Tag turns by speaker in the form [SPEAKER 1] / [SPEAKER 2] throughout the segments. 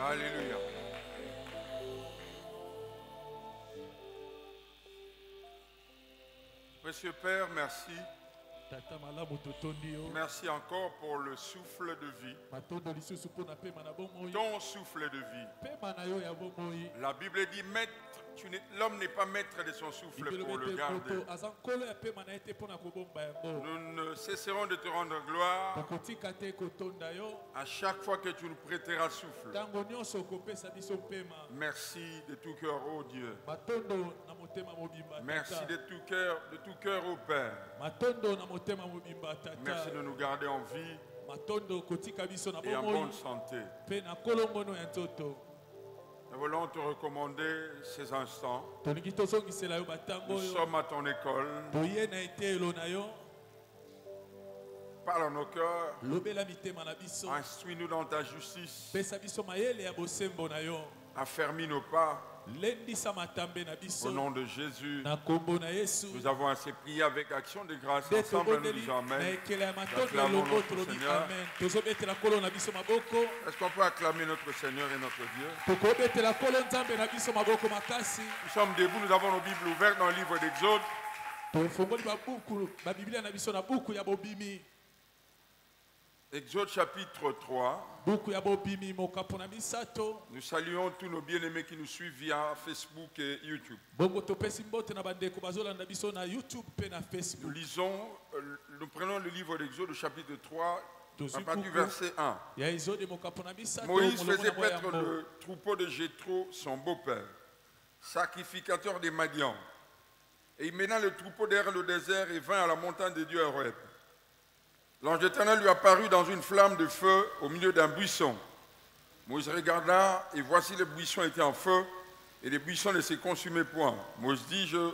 [SPEAKER 1] Alléluia. Monsieur Père, merci. Merci encore pour le souffle de vie. Ton souffle de vie. La Bible dit, maître, l'homme n'est pas maître de son souffle pour le garder. Nous ne cesserons de te rendre gloire à chaque fois que tu nous prêteras souffle. Merci de tout cœur, ô Dieu. Merci de tout cœur, ô Père. Merci de nous garder en vie et en bonne santé. Nous voulons te recommander ces instants. Nous sommes à ton école. Parle à nos cœurs. Instruis-nous dans ta justice. Affermis nos pas. Au nom de Jésus, nous avons assez prié avec action de grâce. Ensemble, nous disons Amen. Acclamons notre Seigneur. Est-ce qu'on peut acclamer notre Seigneur et notre Dieu? Nous sommes debout, nous avons nos Bibles ouvertes dans le livre d'Exode. Exode chapitre 3. Nous saluons tous nos bien-aimés qui nous suivent via Facebook et YouTube. Nous prenons le livre d'Exode chapitre 3 à partir du verset 1. Moïse faisait paître le troupeau de Jéthro, son beau-père, sacrificateur des Madians. Et il mena le troupeau derrière le désert et vint à la montagne de Dieu à Horeb. L'ange d'Éternel lui apparut dans une flamme de feu au milieu d'un buisson. Moïse regarda, et voici le buisson était en feu, et le buisson ne se consumait point. Moïse dit, je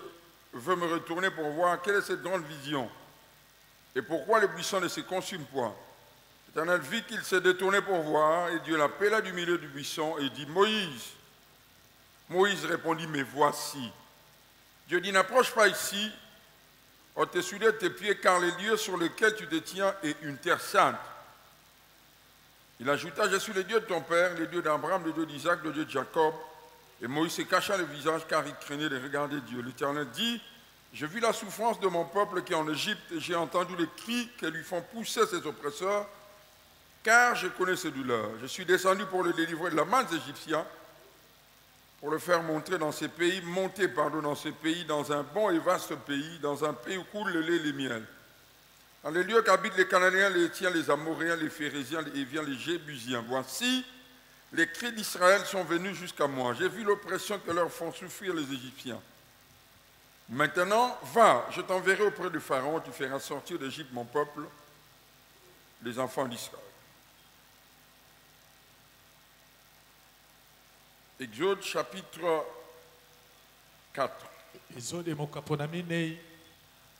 [SPEAKER 1] veux me retourner pour voir quelle est cette grande vision, et pourquoi le buisson ne se consume point. L'Éternel vit qu'il s'est détourné pour voir, et Dieu l'appela du milieu du buisson, et dit, Moïse. Moïse répondit, mais voici. Dieu dit, n'approche pas ici, au-dessus de tes pieds, car les lieux sur lesquels tu te tiens est une terre sainte. Il ajouta, je suis le Dieu de ton père, le Dieu d'Abraham, le Dieu d'Isaac, le Dieu de Jacob. Et Moïse se cacha le visage car il craignait de regarder Dieu. L'Éternel dit, j'ai vu la souffrance de mon peuple qui est en Égypte et j'ai entendu les cris que lui font pousser ses oppresseurs, car je connais ses douleurs. Je suis descendu pour le délivrer de la main des Égyptiens, pour le faire monter dans ces pays, dans ces pays, dans un bon et vaste pays, dans un pays où coule le lait et le miel. Dans les lieux qu'habitent les Cananéens, les Héthiens, les Amoréens, les Phérésiens, les Héviens, les Jébusiens. Voici, les cris d'Israël sont venus jusqu'à moi. J'ai vu l'oppression que leur font souffrir les Égyptiens. Maintenant, va, je t'enverrai auprès de Pharaon, tu feras sortir d'Égypte mon peuple, les enfants d'Israël. Exode chapitre 4.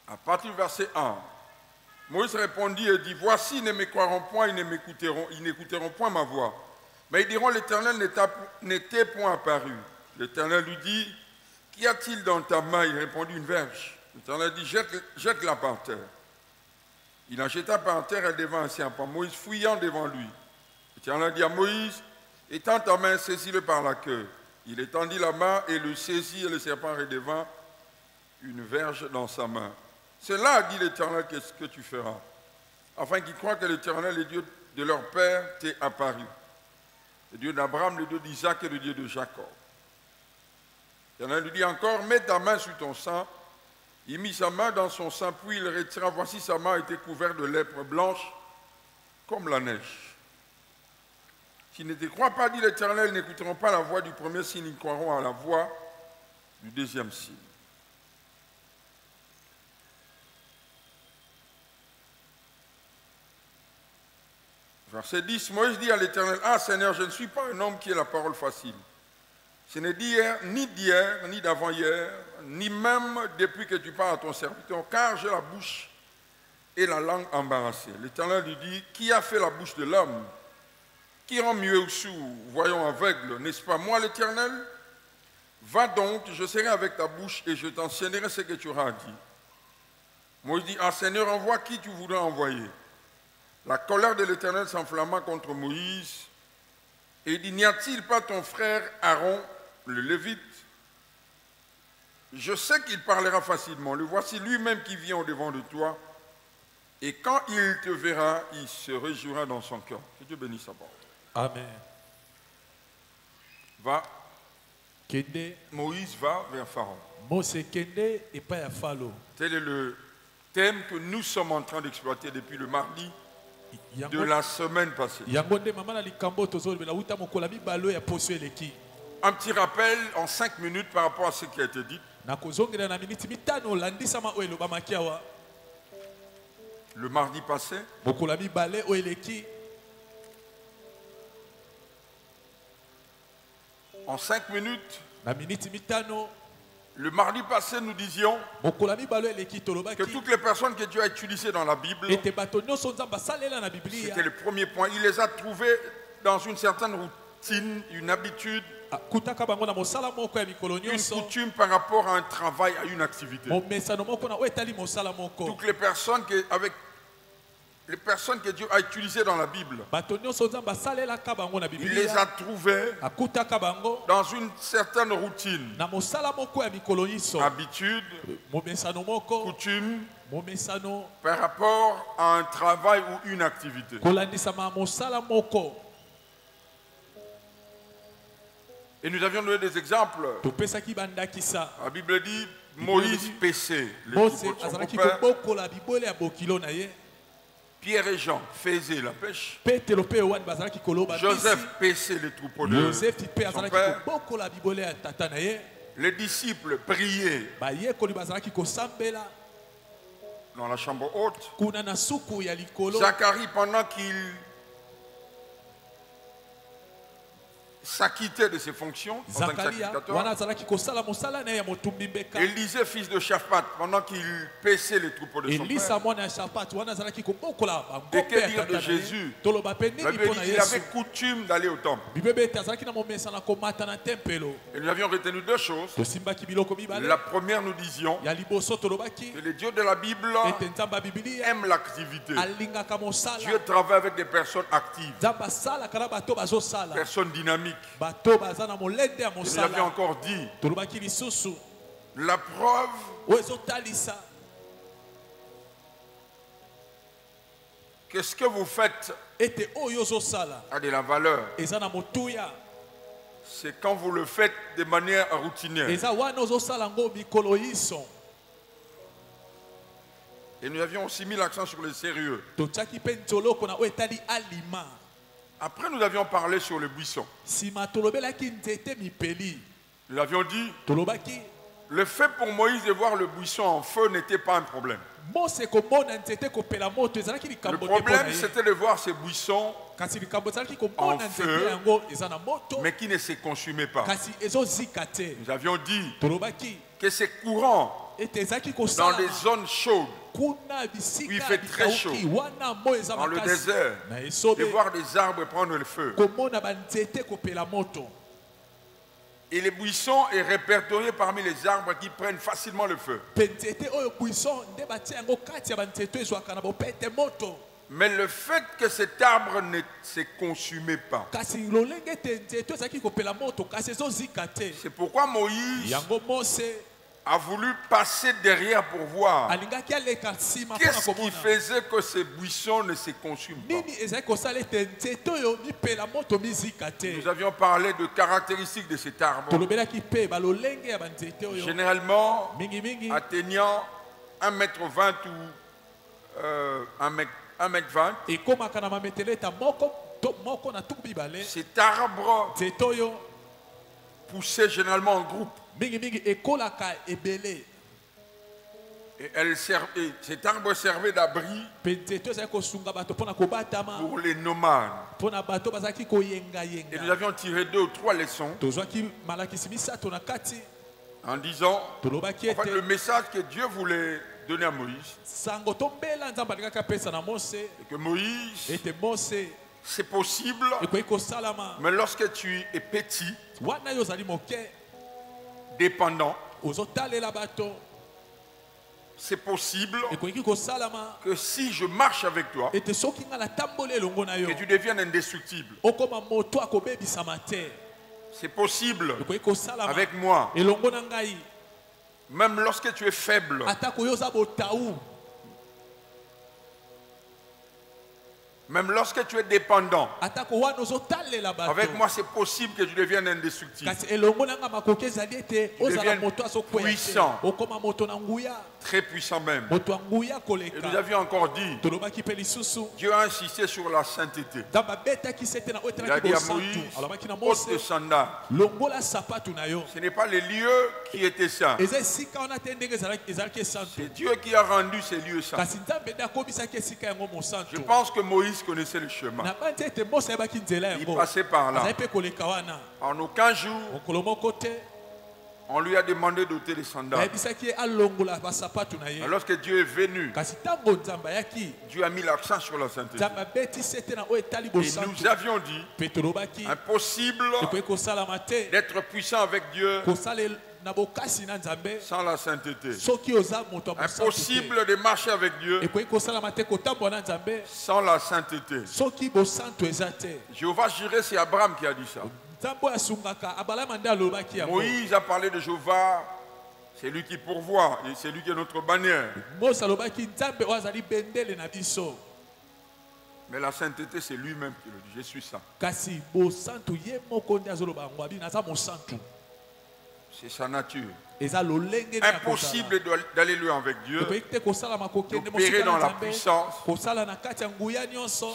[SPEAKER 1] À partir du verset 1, Moïse répondit et dit, voici, ils ne me croiront point, ils n'écouteront point ma voix. Mais ils diront, l'Éternel n'était point apparu. L'Éternel lui dit, qu'y a-t-il dans ta main? Il répondit, une verge. L'Éternel dit, jette-la par terre. Il la jeta par terre, elle devint un serpent. Moïse fouillant devant lui. L'Éternel dit à Moïse, étends ta main, saisis-le par la queue. Il étendit la main et le saisit, et le serpent redevint une verge dans sa main. C'est là, dit l'Éternel, qu'est-ce que tu feras, afin qu'ils croient que l'Éternel, le Dieu de leur père, t'est apparu. Le Dieu d'Abraham, le Dieu d'Isaac et le Dieu de Jacob. L'Éternel lui dit encore, mets ta main sur ton sein. Il mit sa main dans son sein, puis il retira. Voici sa main était couverte de lèpre blanche, comme la neige. S'ils ne te croient pas, dit l'Éternel, ils n'écouteront pas la voix du premier signe, ils croiront à la voix du deuxième signe. Verset 10, Moïse dit à l'Éternel, ah Seigneur, je ne suis pas un homme qui ait la parole facile. Ce n'est ni d'hier, ni d'avant-hier, ni même depuis que tu parles à ton serviteur, car j'ai la bouche et la langue embarrassée. L'Éternel lui dit, qui a fait la bouche de l'homme? Qui rend mieux ou sourd, voyons aveugle, n'est-ce pas moi l'Éternel? Va donc, je serai avec ta bouche et je t'enseignerai ce que tu auras dit. Moïse dit, ah Seigneur, envoie qui tu voudras envoyer. La colère de l'Éternel s'enflamma contre Moïse Et il dit, n'y a-t-il pas ton frère Aaron, le Lévite? Je sais qu'il parlera facilement. Le voici lui-même qui vient au-devant de toi. Et quand il te verra, il se réjouira dans son cœur. Que Dieu bénisse sa parole.
[SPEAKER 2] Amen.
[SPEAKER 1] Va. Moïse va vers Pharaon. Tel est le thème que nous sommes en train d'exploiter depuis le mardi de la semaine passée. Un petit rappel en 5 minutes par rapport à ce qui a été dit. Le mardi passé, en 5 minutes, le mardi passé, nous disions que toutes les personnes que Dieu a utilisées dans la Bible, c'était le premier point. Il les a trouvées dans une certaine routine, une habitude, une coutume par rapport à un travail, à une activité. Toutes les personnes les personnes que Dieu a utilisées dans la Bible, il les a trouvées dans une certaine routine, habitude, coutume, par rapport à un travail ou une activité. Et nous avions donné des exemples. La Bible dit Moïse paissait les troupeaux de son père. Pierre et Jean faisaient la pêche. Joseph paissait les troupeaux de son père. Les disciples priaient dans la chambre haute. Zacharie, pendant qu'il s'acquittait de ses fonctions en tant que sacrificateur. Élisée, fils de Shaphat, pendant qu'il paissait les troupeaux de son père. Et que dire de Jésus? La Bible dit qu'il avait coutume d'aller au temple. Et nous avions retenu 2 choses. La première, nous disions que le Dieu de la Bible aime l'activité. Dieu travaille avec des personnes actives, personnes dynamiques. Nous avions encore dit la preuve que ce que vous faites a de la valeur. C'est quand vous le faites de manière routinière. Et nous avions aussi mis l'accent sur le sérieux. Après, nous avions parlé sur le buisson. Nous avions dit, le fait pour Moïse de voir le buisson en feu n'était pas un problème. Le problème, c'était de voir ce buisson en feu, mais qui ne se consumait pas. Nous avions dit que c'est courant dans les zones chaudes, où il fait très chaud, dans le désert, de voir des arbres prendre le feu. Et le buisson est répertorié parmi les arbres qui prennent facilement le feu. Mais le fait que cet arbre ne se consumait pas, c'est pourquoi Moïse a voulu passer derrière pour voir qu'est-ce qui faisait que ce buisson ne se consume pas. Nous avions parlé de caractéristiques de cet arbre, généralement atteignant 1,20 m ou 1,20 m. Cet arbre poussait généralement en groupe. Et cet arbre servait d'abri pour les nomades. Et nous avions tiré 2 ou 3 leçons en disant en fait, le message que Dieu voulait donner à Moïse, et que Moïse, c'est possible, mais lorsque tu es petit, dépendant, c'est possible que si je marche avec toi, que tu deviennes indestructible. C'est possible avec moi. Même lorsque tu es faible. Même lorsque tu es dépendant, avec moi c'est possible que tu deviennes indestructible. Tu deviennes puissant, très puissant même. Et nous avions encore dit, Dieu a insisté sur la sainteté. Il a dit à Moïse, ôte tes sandales. Ce n'est pas les lieux qui étaient saints. C'est Dieu qui a rendu ces lieux saints. Je pense que Moïse connaissait le chemin. Il passait par là. En aucun jour, on lui a demandé d'ôter les sandales. Lorsque Dieu est venu, Dieu a mis l'accent sur la sainteté. Et nous avions dit, impossible d'être puissant avec Dieu sans la sainteté. Impossible de marcher avec Dieu sans la sainteté. Jéhovah Jireh, c'est Abraham qui a dit ça. Moïse a parlé de Jéhovah, c'est lui qui pourvoit, et c'est lui qui est notre bannière. Mais la sainteté, c'est lui-même qui le dit. Je suis saint. C'est sa nature. Impossible d'aller loin avec Dieu, d'opérer dans la puissance,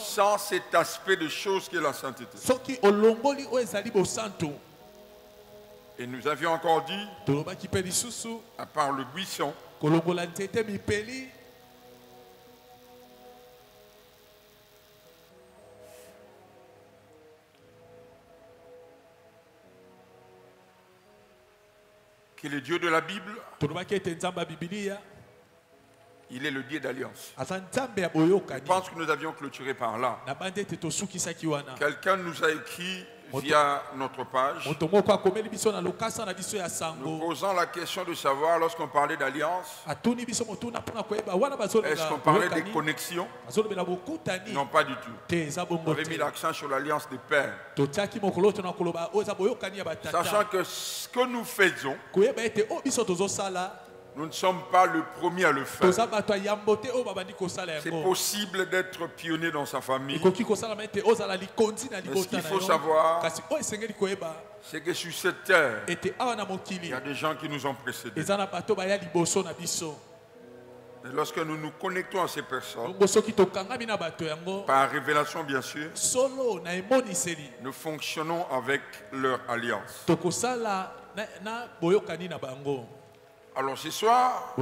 [SPEAKER 1] sans cet aspect de choses qui est la sainteté. Et nous avions encore dit, à part le buisson, qui est le Dieu de la Bible, il est le Dieu d'alliance. Je pense que nous avions clôturé par là. Quelqu'un nous a écrit via notre page, nous posant la question de savoir, lorsqu'on parlait d'alliance, est-ce qu'on parlait des connexions? Non, pas du tout. On avait mis l'accent sur l'alliance des pères. Sachant que ce que nous faisons, nous ne sommes pas le premier à le faire. C'est possible d'être pionnier dans sa famille. Mais ce qu'il faut savoir, c'est que sur cette terre, il y a des gens qui nous ont précédés. Et lorsque nous nous connectons à ces personnes, par révélation bien sûr, nous fonctionnons avec leur alliance. Alors ce soir,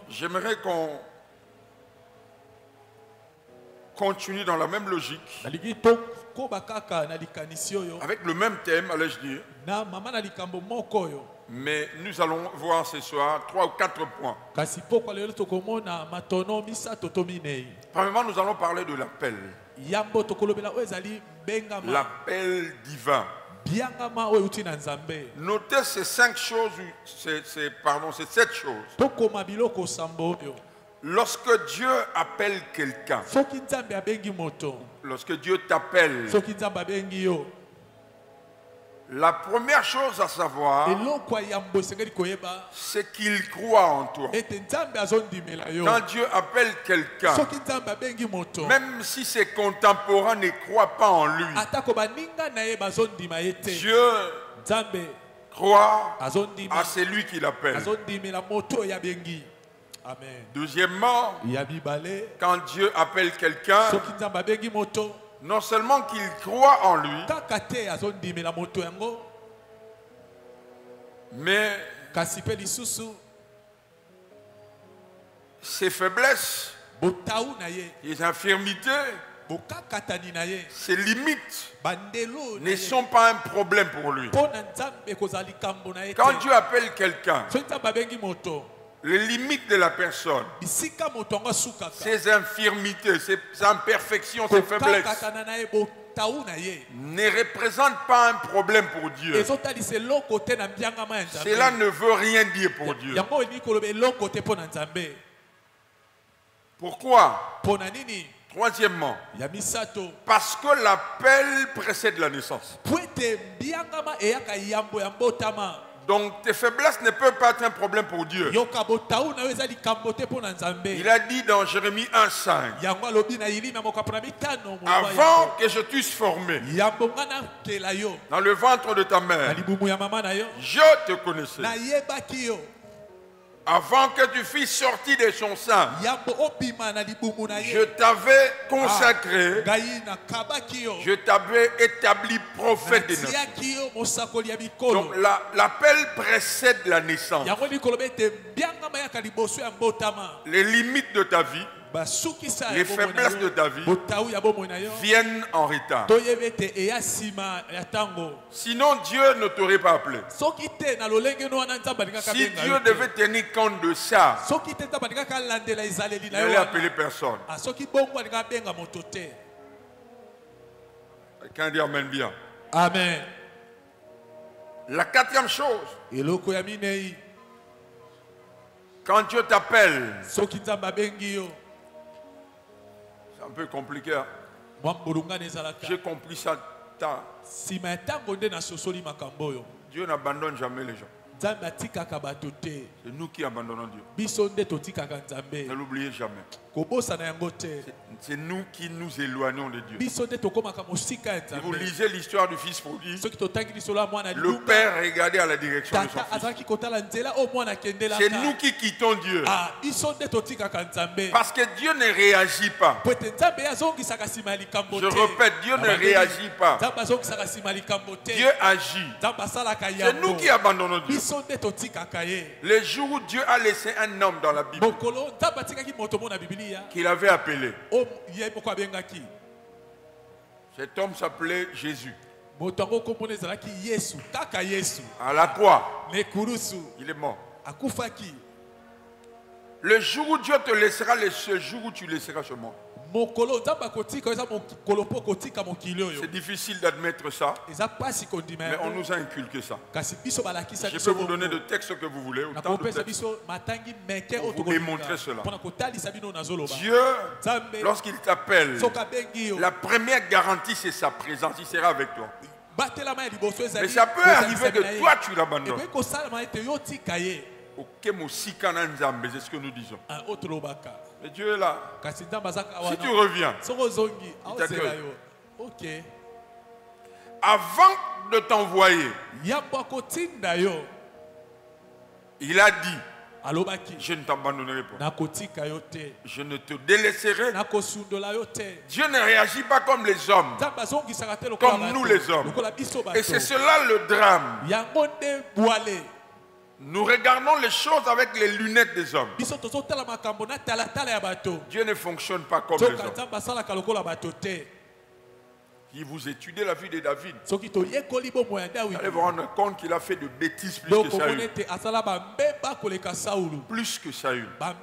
[SPEAKER 1] j'aimerais qu'on continue dans la même logique, avec le même thème, allais-je dire. Mais nous allons voir ce soir 3 ou 4 points. Premièrement, nous allons parler de l'appel. L'appel divin. Notez ces 5 choses, ces 7 choses. Lorsque Dieu appelle quelqu'un, lorsque Dieu t'appelle, la première chose à savoir, c'est qu'il croit en toi. Quand Dieu appelle quelqu'un, même si ses contemporains ne croient pas en lui, Dieu croit à celui qui l'appelle. Deuxièmement, quand Dieu appelle quelqu'un, non seulement qu'il croit en lui, mais ses faiblesses, ses infirmités, ses limites ne sont pas un problème pour lui. Quand Dieu appelle quelqu'un, les limites de la personne, ses infirmités, ses imperfections, ses faiblesses, ne représentent pas un problème pour Dieu. Cela ne veut rien dire pour Dieu. Pourquoi? Troisièmement, parce que l'appel précède la naissance. Donc tes faiblesses ne peuvent pas être un problème pour Dieu. Il a dit dans Jérémie 1,5, avant que je t'eusse formé dans le ventre de ta mère, je te connaissais. Avant que tu fusses sorti de son sein, je t'avais consacré, je t'avais établi prophète des nations. Donc l'appel précède la naissance. Les limites de ta vie, les faiblesses de ta vie viennent en retard. Sinon Dieu ne t'aurait pas appelé. Si Dieu devait tenir compte de ça, il n'allait appeler personne. Quelqu'un dit amen bien.
[SPEAKER 2] Amen.
[SPEAKER 1] La quatrième chose, quand Dieu t'appelle, c'est un peu compliqué. J'ai compris ça tard. Dieu n'abandonne jamais les gens. C'est nous qui abandonnons Dieu. Ne l'oubliez jamais. C'est nous qui nous éloignons de Dieu. Si vous lisez l'histoire du fils prodigue, le père regardait à la direction de son fils. C'est nous qui quittons Dieu. Parce que Dieu ne réagit pas. Je répète, Dieu ne réagit pas. Dieu agit. C'est nous qui abandonnons Dieu. Le jour où Dieu a laissé un homme dans la Bible qu'il avait appelé, cet homme s'appelait Jésus. À la croix, il est mort. Le jour où Dieu te laissera, ce jour où tu laisseras ce monde. C'est difficile d'admettre ça, mais on nous a inculqué ça. Je peux vous donner de textes que vous voulez, autant de textes pour vous démontrer cela. Dieu, lorsqu'il t'appelle, la première garantie c'est sa présence, il sera avec toi. Mais ça peut arriver que toi tu l'abandonnes. C'est ce que nous disons. Mais Dieu est là. Si tu reviens, il t'accueille. Avant de t'envoyer, il a dit, je ne t'abandonnerai pas. Je ne te délaisserai. Dieu ne réagit pas comme les hommes, comme nous les hommes. Et c'est cela le drame. Nous regardons les choses avec les lunettes des hommes. Dieu ne fonctionne pas comme les hommes. Si vous étudiez la vie de David, vous allez vous rendre compte qu'il a fait de bêtises plus que Saül. Plus que Saül. Mais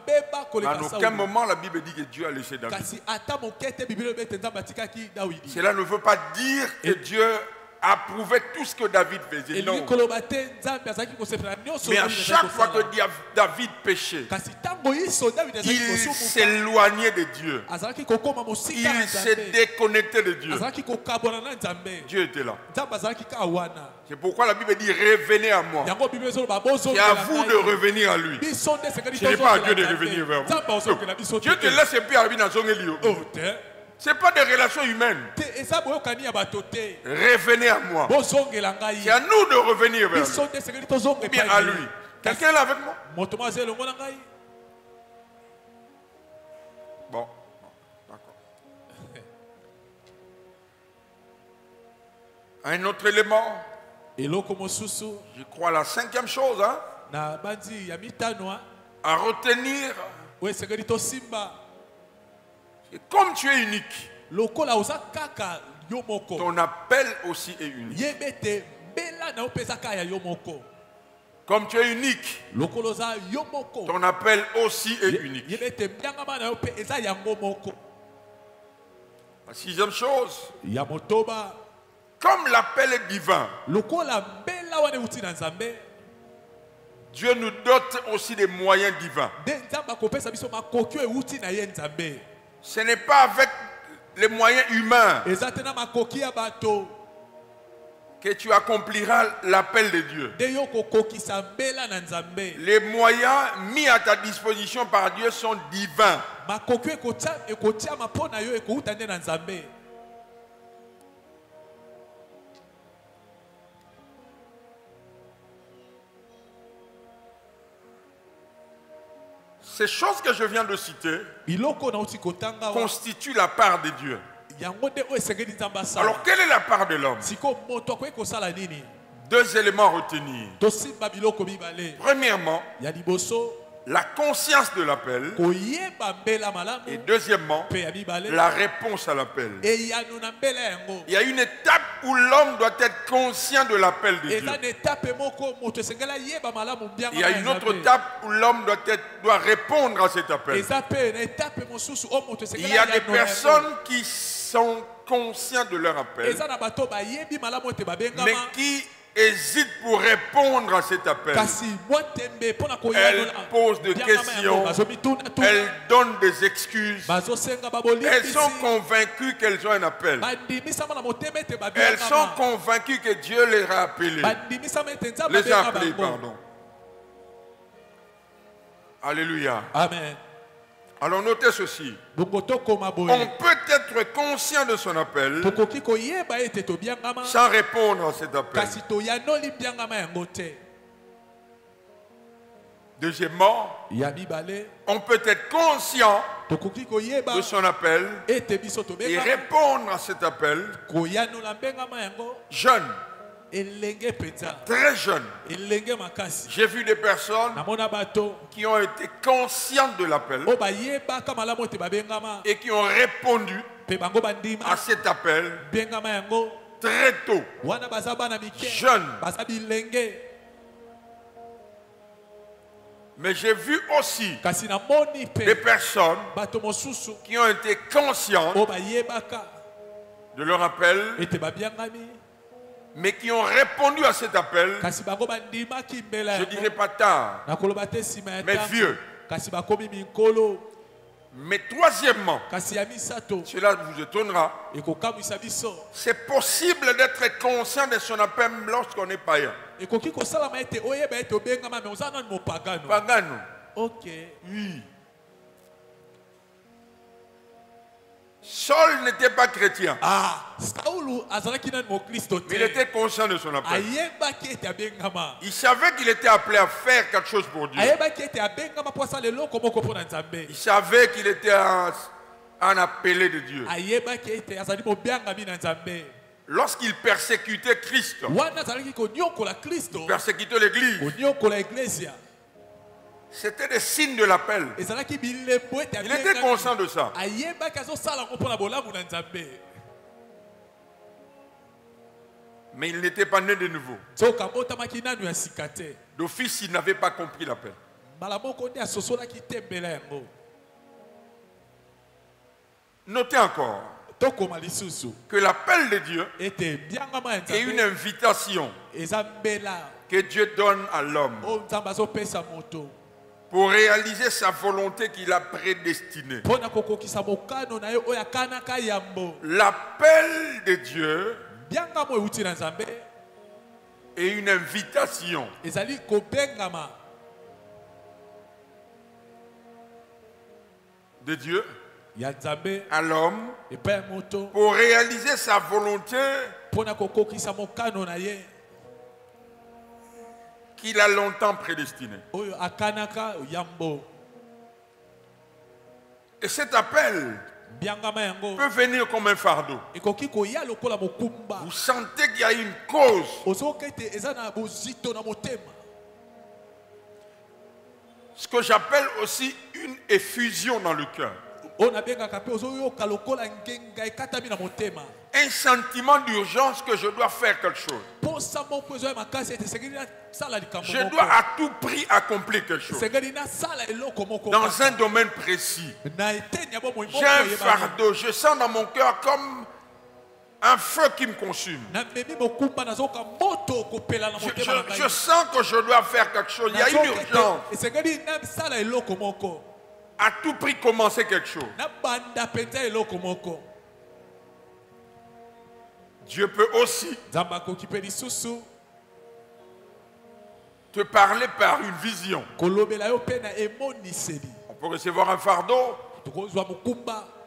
[SPEAKER 1] à aucun moment la Bible dit que Dieu a laissé David. Cela ne veut pas dire que Dieu approuvait tout ce que David faisait. Non. Mais à chaque fois que David péchait, il s'éloignait de Dieu. Il s'est déconnecté de Dieu. Dieu était là. C'est pourquoi la Bible dit revenez à moi. C'est à vous de revenir à lui. Ce n'est pas à Dieu de revenir vers vous. Dieu te laisse et puis à la ce n'est pas des relations humaines. Revenez à moi. C'est à nous de revenir vers lui. Ou bien à lui. Quelqu'un est là avec moi? Bon, d'accord. Un autre élément. Je crois la cinquième chose. À retenir. Et comme tu es unique, ton appel aussi est unique. Comme tu es unique, ton appel aussi est unique. La sixième chose, comme l'appel est divin, Dieu nous dote aussi des moyens divins. Ce n'est pas avec les moyens humains que tu accompliras l'appel de Dieu. Les moyens mis à ta disposition par Dieu sont divins. Ces choses que je viens de citer constituent la part de Dieu. Alors, quelle est la part de l'homme? Deux éléments à retenir. Premièrement, la conscience de l'appel. Et deuxièmement, la réponse à l'appel. Il y a une étape où l'homme doit être conscient de l'appel de Dieu. Il y a une autre étape où l'homme doit répondre à cet appel. Il y a des personnes qui sont conscients de leur appel, mais qui hésitent pour répondre à cet appel. Elles posent des questions, elles donnent des excuses, elles sont convaincues qu'elles ont un appel. Elles sont convaincues que Dieu les a appelées. Pardon. Alléluia. Amen. Alors notez ceci. On peut être conscient de son appel sans répondre à cet appel. Deuxièmement, on peut être conscient de son appel et répondre à cet appel jeune. Très jeune. J'ai vu des personnes qui ont été conscientes de l'appel et qui ont répondu à cet appel très tôt, jeunes. Mais j'ai vu aussi des personnes qui ont été conscientes de leur appel, mais qui ont répondu à cet appel, je ne dirais pas tard, mais vieux. Mais troisièmement, cela vous étonnera, c'est possible d'être conscient de son appel lorsqu'on est païen. Pagano. Ok. Oui. Saul n'était pas chrétien. Il était conscient de son appel. Il savait qu'il était appelé à faire quelque chose pour Dieu. Il savait qu'il était un appelé de Dieu. Lorsqu'il persécutait Christ, il persécutait l'Église. C'était des signes de l'appel. Il était conscient de ça. Mais il n'était pas né de nouveau. D'office, il n'avait pas compris l'appel. Notez encore que l'appel de Dieu est une invitation que Dieu donne à l'homme pour réaliser sa volonté qu'il a prédestinée. L'appel de Dieu est une invitation de Dieu à l'homme pour réaliser sa volonté qu'il a longtemps prédestiné. Et cet appel peut venir comme un fardeau. Vous sentez qu'il y a une cause. Ce que j'appelle aussi une effusion dans le cœur. un sentiment d'urgence que je dois faire quelque chose. Je dois à tout prix accomplir quelque chose. Dans un domaine précis. J'ai un fardeau, je sens dans mon cœur comme un feu qui me consume. Je sens que je dois faire quelque chose. Il y a une urgence. À tout prix commencer quelque chose. Dieu peut aussi te parler par une vision. On peut recevoir un fardeau.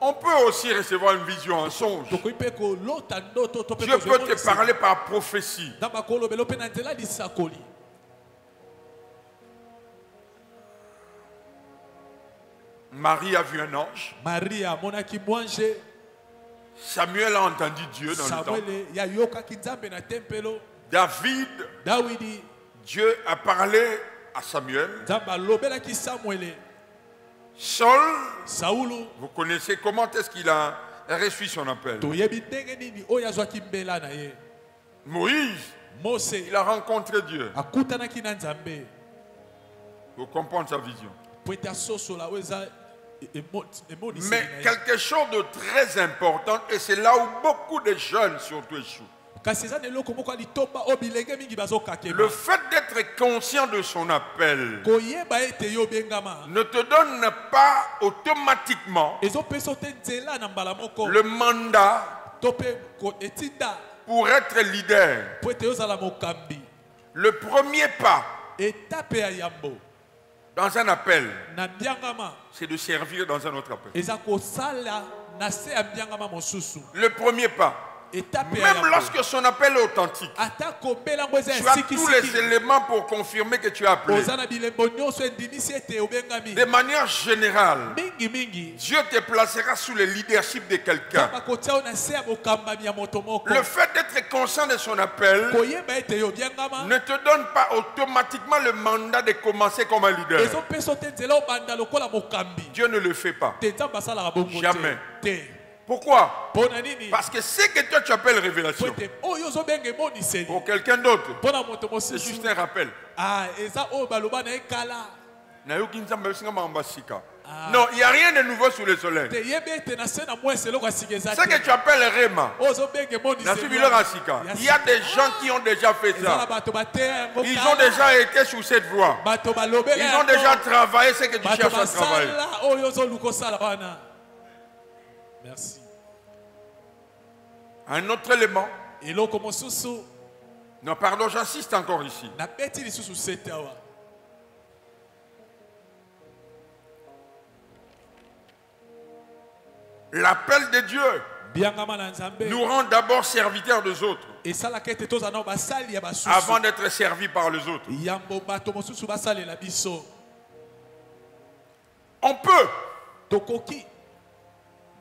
[SPEAKER 1] On peut aussi recevoir une vision, un songe. Dieu peut te parler par prophétie. Marie a vu un ange. Samuel a entendu Dieu dans le temple. David, Dieu a parlé à Samuel. Saul, vous connaissez comment est-ce qu'il a reçu son appel. Moïse, il a rencontré Dieu. Vous comprenez sa vision. Mais quelque chose de très important, et c'est là où beaucoup de jeunes surtout échouent. Le fait d'être conscient de son appel ne te donne pas automatiquement le mandat pour être leader. Le premier pas dans un appel, c'est de servir dans un autre appel. Le premier pas. Même lorsque son appel est authentique, tu as tous les éléments pour confirmer que tu es appelé. De manière générale, Dieu te placera sous le leadership de quelqu'un. Le fait d'être conscient de son appel ne te donne pas automatiquement le mandat de commencer comme un leader. Dieu ne le fait pas. Jamais. Pourquoi? Parce que ce que toi tu appelles révélation, pour quelqu'un d'autre, c'est juste un rappel. Non, il n'y a rien de nouveau sous le soleil. Ce que tu appelles Réma, il y a des gens qui ont déjà fait ça. Ils ont déjà été sous cette voie. Ils ont déjà travaillé ce que tu cherches à travailler.
[SPEAKER 2] Merci.
[SPEAKER 1] Un autre élément. Non, pardon, j'insiste encore ici. L'appel de Dieu nous rend d'abord serviteurs des autres avant d'être servis par les autres. On peut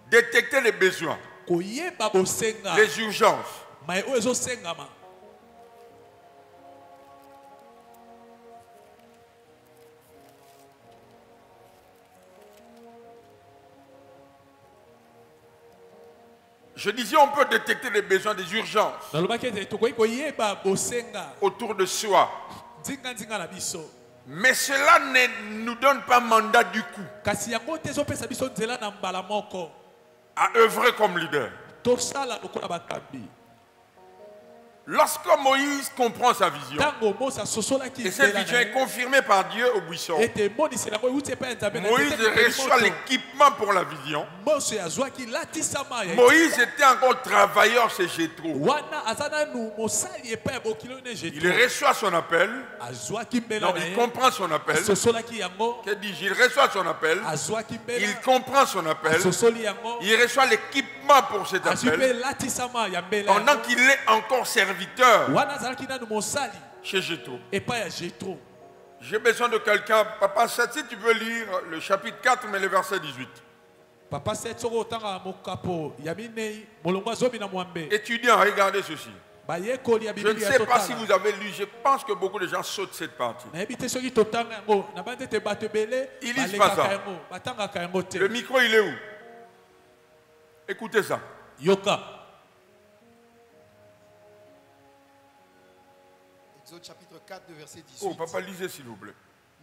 [SPEAKER 1] détecter les besoins, les urgences. Je disais, on peut détecter les besoins des urgences autour de soi. Mais cela ne nous donne pas mandat du coup à œuvrer comme leader. Lorsque Moïse comprend sa vision, et cette vision est confirmée par Dieu au buisson, Moïse reçoit l'équipement pour la vision. Moïse était encore travailleur chez Jéthro. Il reçoit son appel. Non, il comprend son appel. Que dis-je? Il reçoit son appel. Il comprend son appel. Il reçoit l'équipement pour cet appel. Pendant qu'il est encore serviteur chez Jéthro. J'ai besoin de quelqu'un. Papa, si tu veux lire le chapitre 4, mais le verset 18. Étudiants, regardez ceci. Je ne sais pas si vous avez lu, je pense que beaucoup de gens sautent cette partie. Ils lisent pas ça. Le micro, il est où? Écoutez ça.
[SPEAKER 2] Yoka. Exode chapitre 4, de verset 18.
[SPEAKER 1] Oh, papa, lisez s'il vous plaît.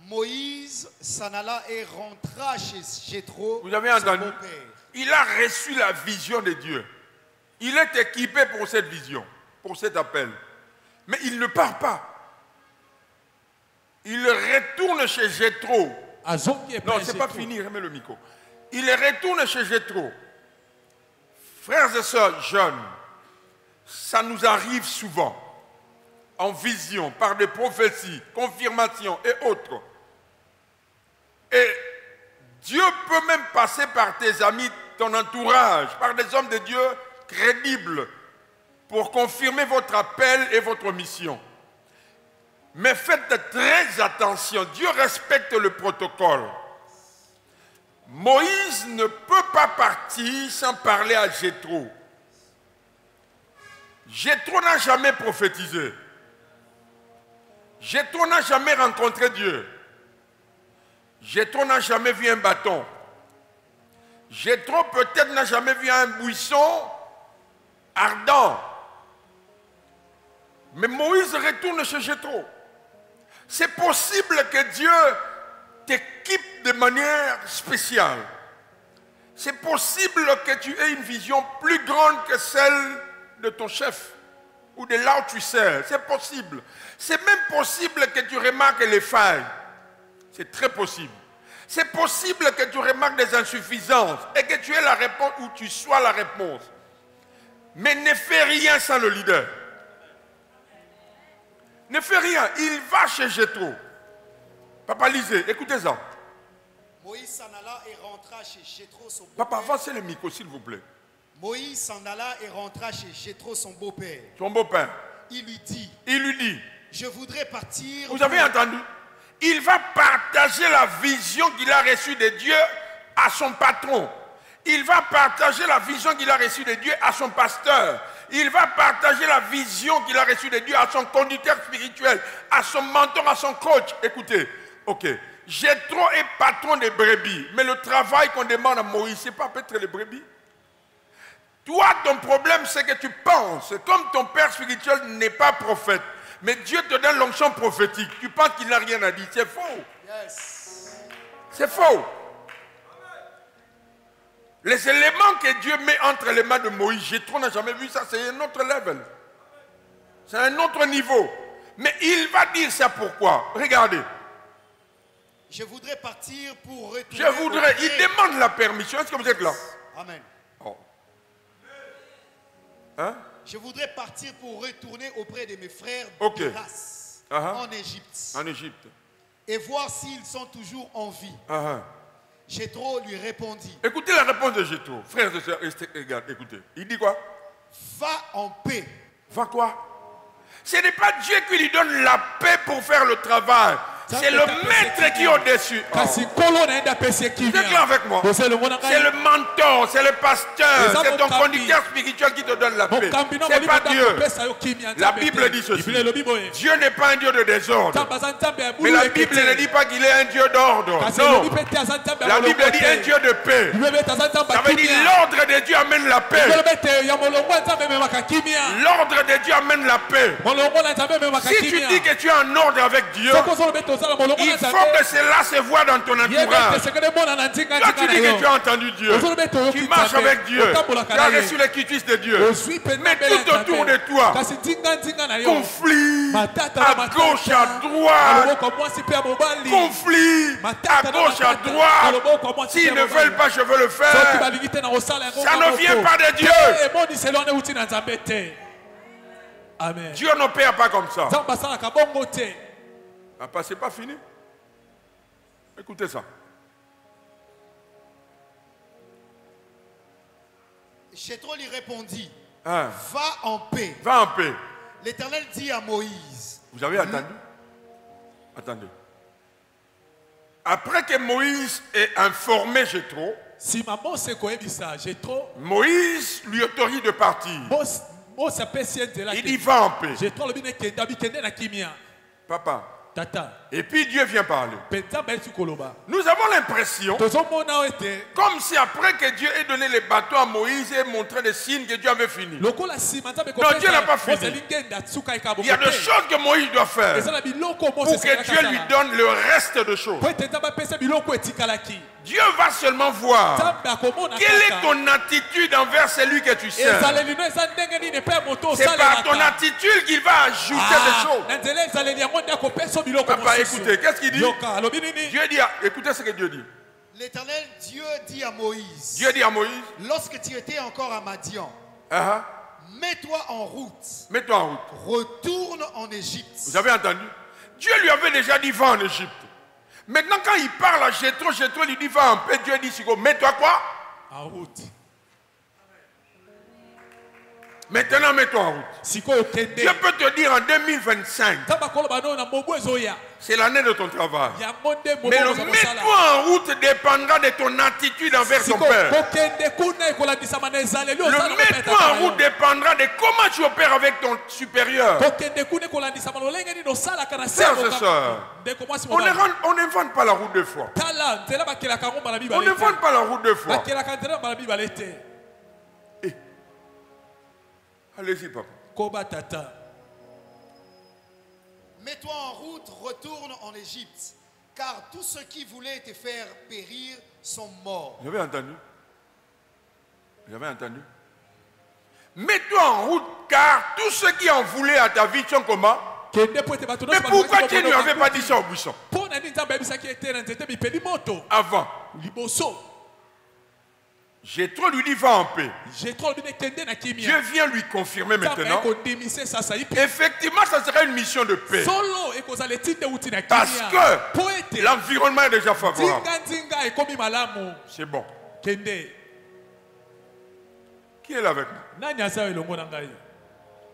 [SPEAKER 2] Moïse s'en alla et rentra chez Jéthro.
[SPEAKER 1] Vous avez entendu? Il a reçu la vision de Dieu. Il est équipé pour cette vision, pour cet appel. Mais il ne part pas. Il retourne chez Jéthro. Non, c'est pas fini, remets le micro. Il retourne chez Jéthro. Frères et sœurs jeunes, ça nous arrive souvent, en vision, par des prophéties, confirmations et autres. Et Dieu peut même passer par tes amis, ton entourage, par des hommes de Dieu crédibles, pour confirmer votre appel et votre mission. Mais faites très attention, Dieu respecte le protocole. Moïse ne peut pas partir sans parler à Jéthro. Jéthro n'a jamais prophétisé. Jéthro n'a jamais rencontré Dieu. Jéthro n'a jamais vu un bâton. Jéthro peut-être n'a jamais vu un buisson ardent. Mais Moïse retourne chez Jéthro. C'est possible que Dieu t'équipe de manière spéciale. C'est possible que tu aies une vision plus grande que celle de ton chef ou de là où tu sers. C'est possible. C'est même possible que tu remarques les failles. C'est très possible. C'est possible que tu remarques des insuffisances et que tu aies la réponse ou tu sois la réponse. Mais ne fais rien sans le leader. Ne fais rien. Il va chez Jéthro. Papa, lisez. Écoutez ça.
[SPEAKER 2] Moïse s'en alla et rentra chez Jéthro, son beau-père.
[SPEAKER 1] Papa, avancez le micro, s'il vous plaît.
[SPEAKER 2] Moïse s'en alla et rentra chez Jéthro, son beau-père.
[SPEAKER 1] Son beau-père.
[SPEAKER 2] Il lui dit.
[SPEAKER 1] Je
[SPEAKER 2] voudrais partir.
[SPEAKER 1] Vous avez entendu? Il va partager la vision qu'il a reçue de Dieu à son patron. Il va partager la vision qu'il a reçue de Dieu à son pasteur. Il va partager la vision qu'il a reçue de Dieu à son conducteur spirituel, à son mentor, à son coach. Écoutez, ok. Jéthro est patron des brebis, mais le travail qu'on demande à Moïse, c'est pas peut-être les brebis. Toi, ton problème, c'est que tu penses, comme ton père spirituel n'est pas prophète, mais Dieu te donne l'onction prophétique. Tu penses qu'il n'a rien à dire. C'est faux.
[SPEAKER 2] Yes.
[SPEAKER 1] C'est faux. Les éléments que Dieu met entre les mains de Moïse, Jéthro n'a jamais vu ça, c'est un autre level. C'est un autre niveau. Mais il va dire ça pourquoi? Regardez.
[SPEAKER 2] Je voudrais partir pour retourner.
[SPEAKER 1] Il demande la permission. Est-ce que vous êtes là?
[SPEAKER 2] Amen.
[SPEAKER 1] Oh. Hein?
[SPEAKER 2] Je voudrais partir pour retourner auprès de mes frères
[SPEAKER 1] de
[SPEAKER 2] race en Égypte.
[SPEAKER 1] En Égypte.
[SPEAKER 2] Et voir s'ils sont toujours en vie. Jéthro lui répondit.
[SPEAKER 1] Écoutez la réponse de Jéthro. Frères et sœurs, regarde, écoutez. Il dit quoi?
[SPEAKER 2] Va en paix.
[SPEAKER 1] Va quoi? Ce n'est pas Dieu qui lui donne la paix pour faire le travail. C'est le maître qui est au-dessus. C'est clair avec moi. C'est le mentor, c'est le pasteur, c'est ton conducteur spirituel qui te donne la paix. C'est pas Dieu. La Bible dit ceci. Dieu n'est pas un Dieu de désordre. Mais la Bible ne dit pas qu'il est un Dieu d'ordre. Non. La Bible dit un Dieu de paix. Ça veut dire l'ordre de Dieu amène la paix. L'ordre de Dieu amène la paix. Si tu dis que tu es en ordre avec Dieu, il faut que cela se voit dans ton entourage. Quand tu dis que tu as entendu Dieu, tu marches avec Dieu, tu as reçu les quitus de Dieu. Mais tout autour de toi, conflit à gauche, à droite, conflit à gauche, à droite. S'ils ne veulent pas, je veux le faire. Ça ne vient pas de Dieu.
[SPEAKER 2] Amen.
[SPEAKER 1] Dieu n'opère pas comme ça. Papa, c'est pas fini. Écoutez ça.
[SPEAKER 2] Jéthro lui répondit. Va en paix.
[SPEAKER 1] Va en paix.
[SPEAKER 2] L'Éternel dit à Moïse.
[SPEAKER 1] Vous avez entendu? Attendez. Après que Moïse ait informé Jéthro, Moïse lui autorise de partir. Il dit va en paix. Papa, Et puis Dieu vient parler. Nous avons l'impression, comme si après que Dieu ait donné les bâtons à Moïse et montré des signes que Dieu avait fini. Non, Dieu n'a pas fini. Il y a des choses que Moïse doit faire pour que Dieu lui donne le reste de choses. Dieu va seulement voir quelle est ton attitude envers celui que tu sers. C'est par ton attitude qu'il va ajouter des choses. Papa, écoutez, qu'est-ce qu'il dit? Dieu dit, écoutez ce que Dieu dit.
[SPEAKER 2] L'Éternel Dieu dit à Moïse.
[SPEAKER 1] Dieu dit à Moïse.
[SPEAKER 2] Lorsque tu étais encore à Madian, mets-toi en route.
[SPEAKER 1] Mets-toi en route.
[SPEAKER 2] Retourne en Égypte.
[SPEAKER 1] Vous avez entendu? Dieu lui avait déjà dit va en Égypte. Maintenant, quand il parle à Jéthro, Jéthro lui dit va en paix. Dieu dit mets-toi quoi?
[SPEAKER 3] En route.
[SPEAKER 1] Maintenant, mets-toi en route. Dieu peut te dire en 2025, c'est l'année de ton travail. Mais le mets-toi en route dépendra de ton attitude envers ton Père. Le mets-toi en route dépendra de comment tu opères avec ton supérieur. Frères et sœurs, on n'invente pas la route de foi. On n'invente pas la route de foi. Allez-y, papa.
[SPEAKER 2] Mets-toi en route, retourne en Égypte, car tous ceux qui voulaient te faire périr sont morts.
[SPEAKER 1] J'avais entendu. J'avais entendu. Mets-toi en route, car tous ceux qui en voulaient à ta vie sont comment? Mais pourquoi Dieu ne lui avait pas dit ça au buisson? Avant. Jéthro lui dit va en paix. Dieu vient lui confirmer maintenant. Effectivement, ça sera une mission de paix. Parce que l'environnement est déjà favorable. C'est bon. Qui est là avec nous?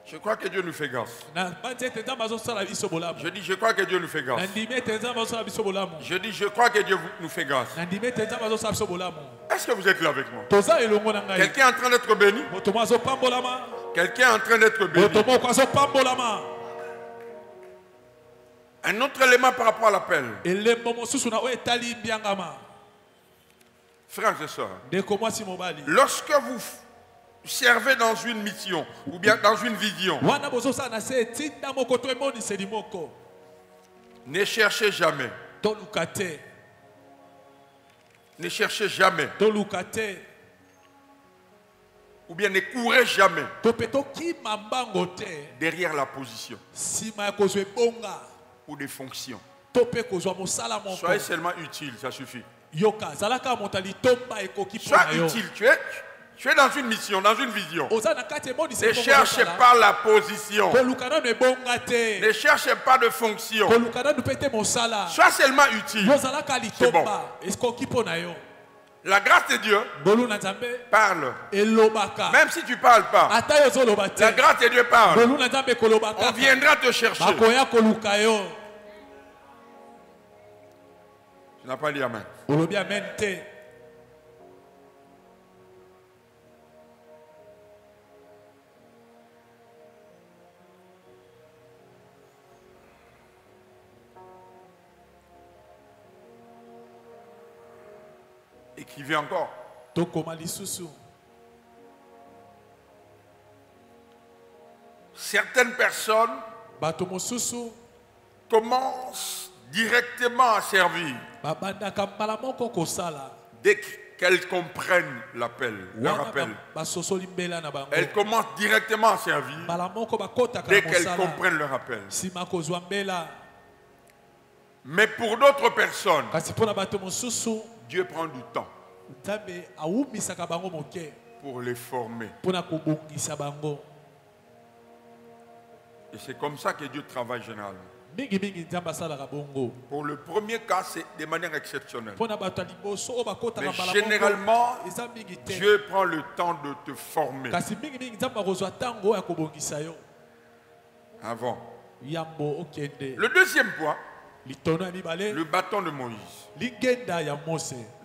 [SPEAKER 1] Je crois que Dieu nous fait grâce. Je dis, je crois que Dieu nous fait grâce. Je dis, je crois que Dieu nous fait grâce. Est-ce que vous êtes là avec moi? Quelqu'un est en train d'être béni? Quelqu'un est en train d'être béni? Un autre élément par rapport à l'appel. Frères et sœurs, lorsque vous servez dans une mission ou bien dans une vision, ne cherchez jamais. Ne cherchez jamais. Ou bien ne courez jamais derrière la position ou des fonctions. Soyez seulement utile, ça suffit. Sois utile, tu es dans une mission, dans une vision. Ne cherchez pas la position. Ne cherchez pas de fonction. Sois seulement utile. C'est bon. La grâce de Dieu parle. Même si tu ne parles pas, la grâce de Dieu parle. On viendra te chercher. Tu n'as pas dit amen. Écrivez encore. Certaines personnes commencent directement à servir dès qu'elles comprennent l'appel, leur appel. Elles commencent directement à servir dès qu'elles comprennent leur appel. Mais pour d'autres personnes, Dieu prend du temps pour les former. Et c'est comme ça que Dieu travaille généralement. Pour le premier cas, c'est de manière exceptionnelle. Mais généralement, Dieu prend le temps de te former. Avant. Le deuxième point, le bâton de Moïse. Dis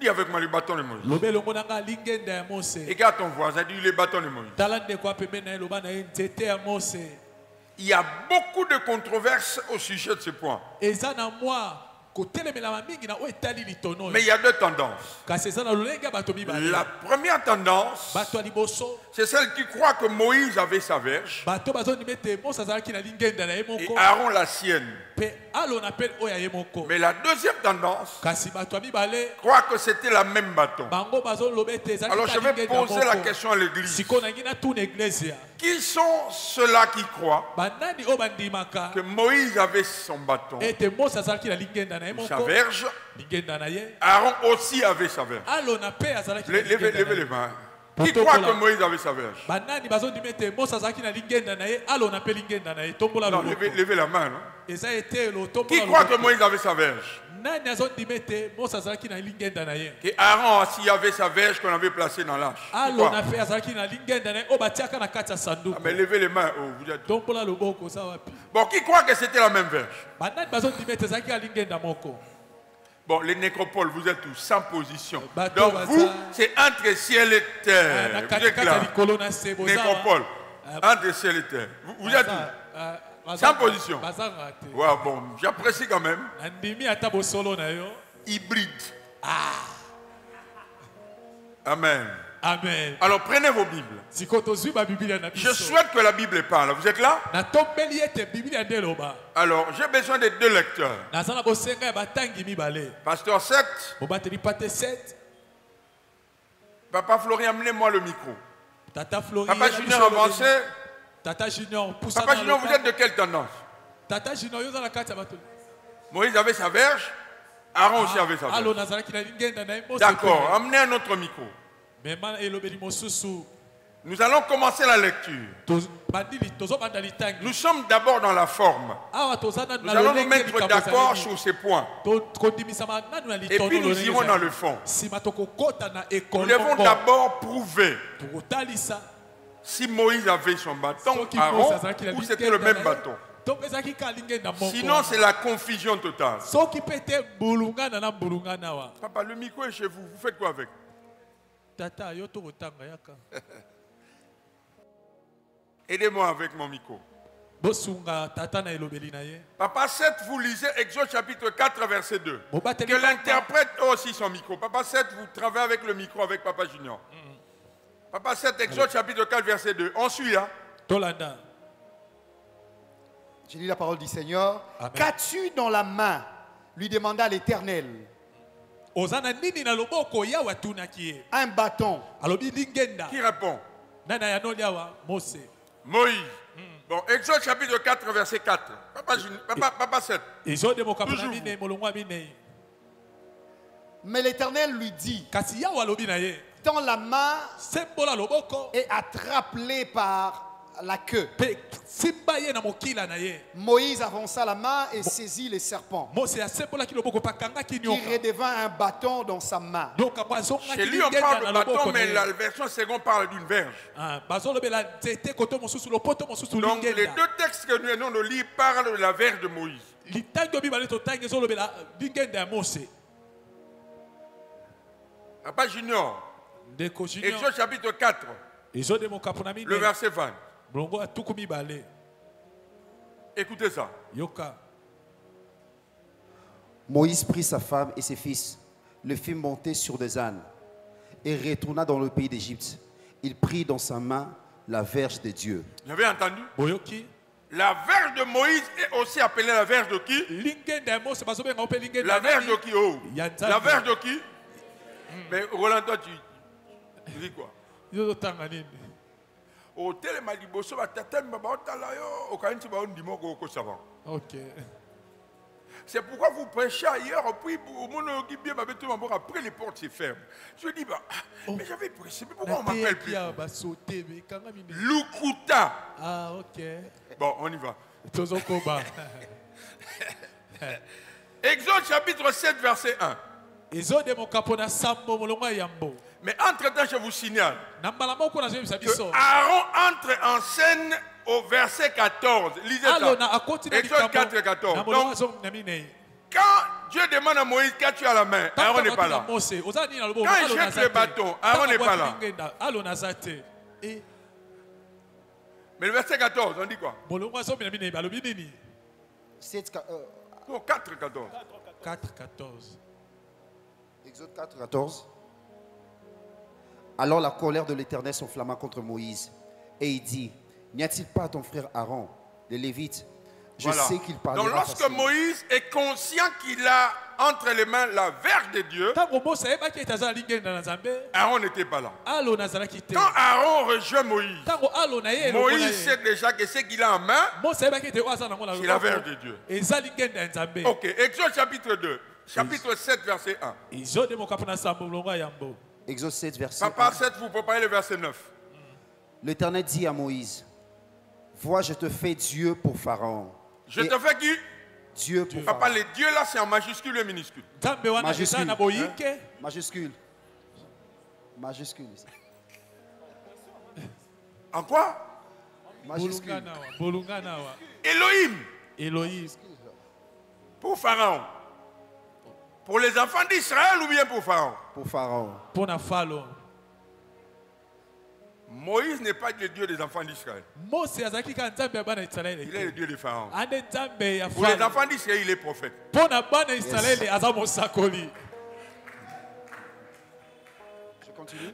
[SPEAKER 1] avec moi le bâton de Moïse. Regarde ton voisin, dis le bâton de Moïse. Il y a beaucoup de controverses au sujet de ce point. Mais il y a deux tendances. La première tendance, c'est celle qui croit que Moïse avait sa verge et Aaron la sienne. Mais la deuxième tendance croit que c'était la même bâton. Alors je vais poser la question à l'église. Qui sont ceux-là qui croient que Moïse avait son bâton, sa verge? Aaron aussi avait sa verge. Levez les mains. Qui croit que Moïse avait sa verge? Non, levez la main. Non? Qui croit que Moïse avait sa verge? Que Aaron aussi avait sa verge qu'on avait placée dans l'arche. Mais levez les mains. Oh, vous êtes... Bon, qui croit que c'était la même verge? Bon, les nécropoles, vous êtes tous sans position. Donc vous, c'est entre ciel et terre. Vous êtes là. Nécropole, entre ciel et terre. Vous êtes tous sans position. Ouais, bon, j'apprécie quand même. Hybride. Amen.
[SPEAKER 3] Amen.
[SPEAKER 1] Alors prenez vos Bibles. Je souhaite que la Bible parle. Vous êtes là? Alors j'ai besoin de deux lecteurs. Pasteur 7. Papa Florian, amenez-moi le micro. Papa Junior, avancez. Papa Junior, vous êtes de quelle tendance? Moïse avait sa verge. Aaron aussi avait sa verge. D'accord, amenez un autre micro. Nous allons commencer la lecture. Nous sommes d'abord dans la forme. Nous allons nous mettre d'accord sur ces points. Et puis nous irons dans le fond. Nous devons d'abord prouver si Moïse avait son bâton, Aaron, ou c'était le même bâton. Sinon, c'est la confusion totale. Papa, le micro est chez vous. Vous faites quoi avec? Aidez-moi avec mon micro. Papa 7, vous lisez Exode chapitre 4, verset 2. Que l'interprète ait aussi son micro. Papa 7, vous travaillez avec le micro avec Papa Junior. Papa 7, Exode chapitre 4, verset 2. On suit là.
[SPEAKER 2] J'ai lu la parole du Seigneur. Qu'as-tu dans la main? Lui demanda l'Éternel. Un bâton.
[SPEAKER 1] Qui répond? Moïse. Bon, Exode chapitre 4, verset 4. Papa 7. Toujours.
[SPEAKER 2] Mais l'Éternel lui dit, tends la main et attrape-les par la queue. Moïse avança la main et saisit les serpents, qui redevint un bâton dans sa main.
[SPEAKER 1] Chez lui, on parle de bâton, mais la version seconde parle d'une verge. Donc, les deux textes que nous venons de lire parlent de la verge de Moïse. Papa Junior, Exode chapitre 4, le verset 20. Écoutez ça.
[SPEAKER 4] Moïse prit sa femme et ses fils, le fit monter sur des ânes et retourna dans le pays d'Égypte. Il prit dans sa main la verge de Dieu.
[SPEAKER 1] Vous avez entendu? La verge de Moïse est aussi appelée la verge de qui? La verge de qui? Oh. La verge de qui? Mais Roland, toi tu dis quoi? C'est pourquoi vous prêchez ailleurs, puis après les portes se ferment. Je dis, mais j'avais prêché, mais pourquoi on m'appelle plus? Lukuta.
[SPEAKER 3] Ah, ok.
[SPEAKER 1] Bon, on y va. Exode chapitre 7, verset 1. Mais entre-temps, je vous signale que Aaron entre en scène au verset 14. Lisez ça. Exode 4, 14. Donc, quand Dieu demande à Moïse, qu'as-tu à la main? Aaron n'est pas là. Quand il jette le bâton, Aaron n'est pas là. Mais le verset 14, on dit quoi? 4, 14.
[SPEAKER 3] 4, 14.
[SPEAKER 4] Exode 4, 14. Alors la colère de l'Éternel s'enflamma contre Moïse. Et il dit, n'y a-t-il pas ton frère Aaron, les Lévites? Je sais qu'il parlera.
[SPEAKER 1] Donc lorsque Moïse est conscient qu'il a entre les mains la verge de Dieu, Aaron n'était pas là. Quand Aaron rejoint Moïse, Moïse sait déjà que ce qu'il a en main, c'est la verge de Dieu. Ok, Exode chapitre 2, chapitre 7, verset 1.
[SPEAKER 4] Exode 7, verset 1.
[SPEAKER 1] Papa 7, vous préparez le verset 9.
[SPEAKER 4] L'Éternel dit à Moïse, vois, je te fais Dieu pour Pharaon.
[SPEAKER 1] Je te fais qui?
[SPEAKER 4] Dieu pour
[SPEAKER 1] Pharaon. Papa, les dieux là, c'est en majuscule et minuscule.
[SPEAKER 4] Majuscule. Majuscule. Majuscule.
[SPEAKER 1] En quoi?
[SPEAKER 4] Majuscule.
[SPEAKER 1] Elohim. Pour Pharaon. Pour les enfants d'Israël ou bien pour Pharaon?
[SPEAKER 4] Pour Pharaon.
[SPEAKER 1] Moïse n'est pas le Dieu des enfants d'Israël. Il est le Dieu des Pharaons. Pour les enfants d'Israël, il est prophète.
[SPEAKER 4] Yes. Je continue.